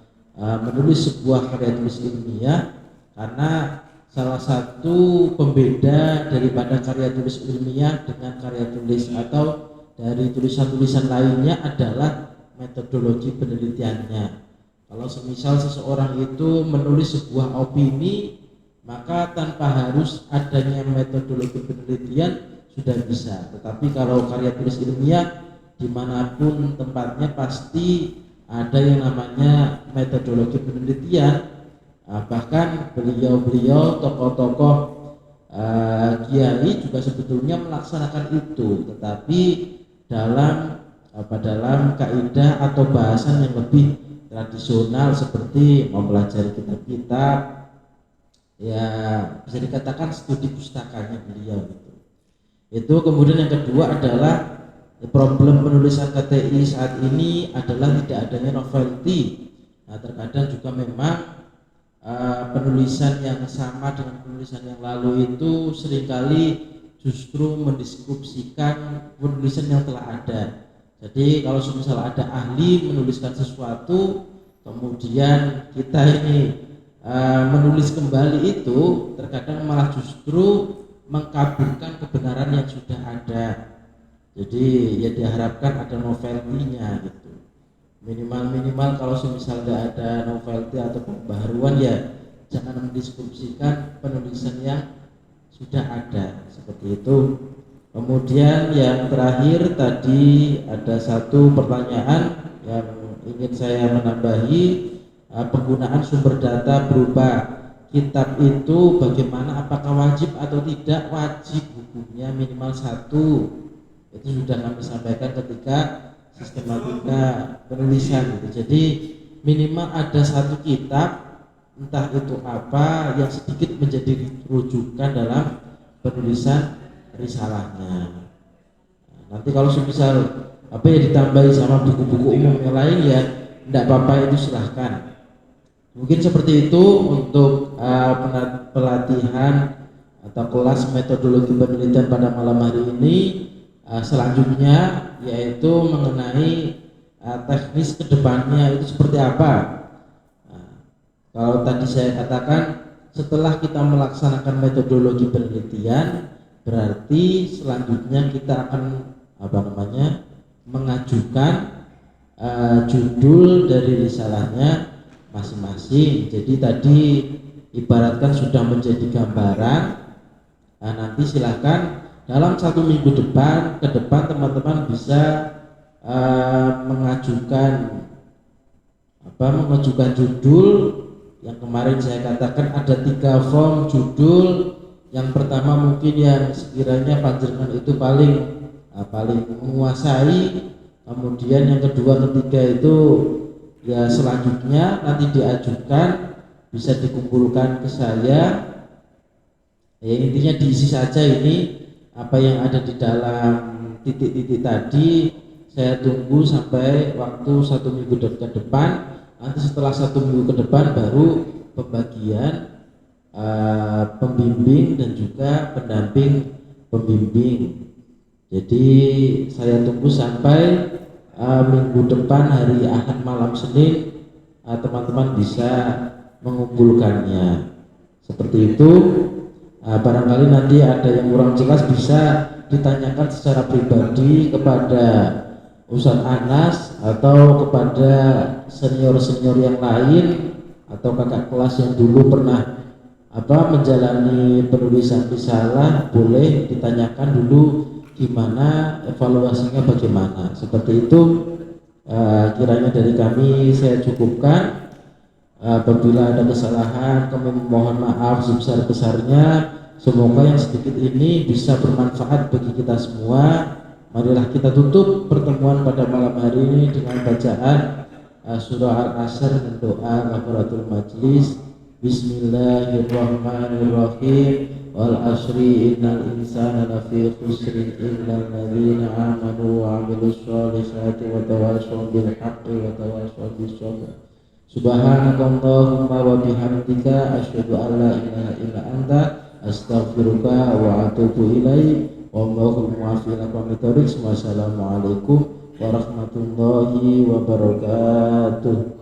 menulis sebuah karya tulis ilmiah? Karena salah satu pembeda daripada karya tulis ilmiah dengan karya tulis atau dari tulisan-tulisan lainnya adalah metodologi penelitiannya. Kalau semisal seseorang itu menulis sebuah opini, maka tanpa harus adanya metodologi penelitian sudah bisa. Tetapi kalau karya tulis ilmiah, dimanapun tempatnya pasti ada yang namanya metodologi penelitian. Bahkan beliau-beliau tokoh-tokoh kiai juga sebetulnya melaksanakan itu, tetapi dalam kaidah atau bahasan yang lebih tradisional seperti mempelajari kitab-kitab, ya bisa dikatakan studi pustakanya beliau itu. Itu kemudian yang kedua adalah problem penulisan KTI saat ini adalah tidak adanya novelty. Nah, terkadang juga memang penulisan yang sama dengan penulisan yang lalu itu seringkali justru mendiskusikan penulisan yang telah ada. Jadi kalau misalnya ada ahli menuliskan sesuatu, kemudian kita ini menulis kembali itu, terkadang malah justru mengkaburkan kebenaran yang sudah ada. Jadi ya diharapkan ada novelty-nya gitu. Minimal kalau misalnya ada novelty atau pembaharuan, ya jangan mendiskusikan penulisan yang sudah ada, seperti itu. Kemudian yang terakhir tadi ada satu pertanyaan yang ingin saya menambahi, penggunaan sumber data berupa kitab itu bagaimana, apakah wajib atau tidak? Wajib, hukumnya minimal 1. Itu sudah kami sampaikan ketika sistematika penulisan gitu. Jadi minimal ada 1 kitab, entah itu apa, yang sedikit menjadi rujukan dalam penulisan risalahnya. Nanti kalau misal apa ya ditambahi sama buku-buku umum yang lain, ya tidak apa-apa, itu silahkan. Mungkin seperti itu untuk pelatihan atau kelas metodologi penelitian pada malam hari ini. Selanjutnya yaitu mengenai teknis kedepannya itu seperti apa. Kalau tadi saya katakan setelah kita melaksanakan metodologi penelitian, berarti selanjutnya kita akan mengajukan judul dari risalahnya masing-masing. Jadi tadi ibaratkan sudah menjadi gambaran. Nanti silahkan dalam 1 minggu ke depan teman-teman bisa mengajukan judul. Yang kemarin saya katakan ada 3 form judul. Yang pertama mungkin yang sekiranya panjenengan itu paling menguasai. Kemudian yang kedua, ketiga itu ya selanjutnya nanti diajukan, bisa dikumpulkan ke saya. Ya intinya diisi saja ini apa yang ada di dalam titik-titik tadi. Saya tunggu sampai waktu 1 minggu ke depan. Nanti setelah 1 minggu ke depan baru pembagian pembimbing dan juga pendamping pembimbing. Jadi saya tunggu sampai minggu depan hari Ahad malam Senin teman-teman bisa mengumpulkannya. Seperti itu. Barangkali nanti ada yang kurang jelas bisa ditanyakan secara pribadi kepada Ustadz Anas atau kepada senior-senior yang lain atau kakak kelas yang dulu pernah menjalani penulisan risalah. Boleh ditanyakan dulu gimana evaluasinya, bagaimana. Seperti itu. Kiranya dari kami saya cukupkan. Apabila ada kesalahan kami mohon maaf sebesar-besarnya. Semoga yang sedikit ini bisa bermanfaat bagi kita semua. Marilah kita tutup pertemuan pada malam hari ini dengan bacaan surah Al-Asr dan doa kafaratul majlis. Bismillahirrahmanirrahim. Wal asri innal insana lafi khusrin illal ladzina amanu wa 'amilus sholihati wa tawassaw bil haqqi wa tawassaw bis sabr. Subhanakallahumma wa bihamdika asyhadu an la ilaha illa anta astaghfiruka wa atubu ilaik. Wallahul muwaffiq ila aqwamit thoriq. Wassalamualaikum warahmatullahi wabarakatuh.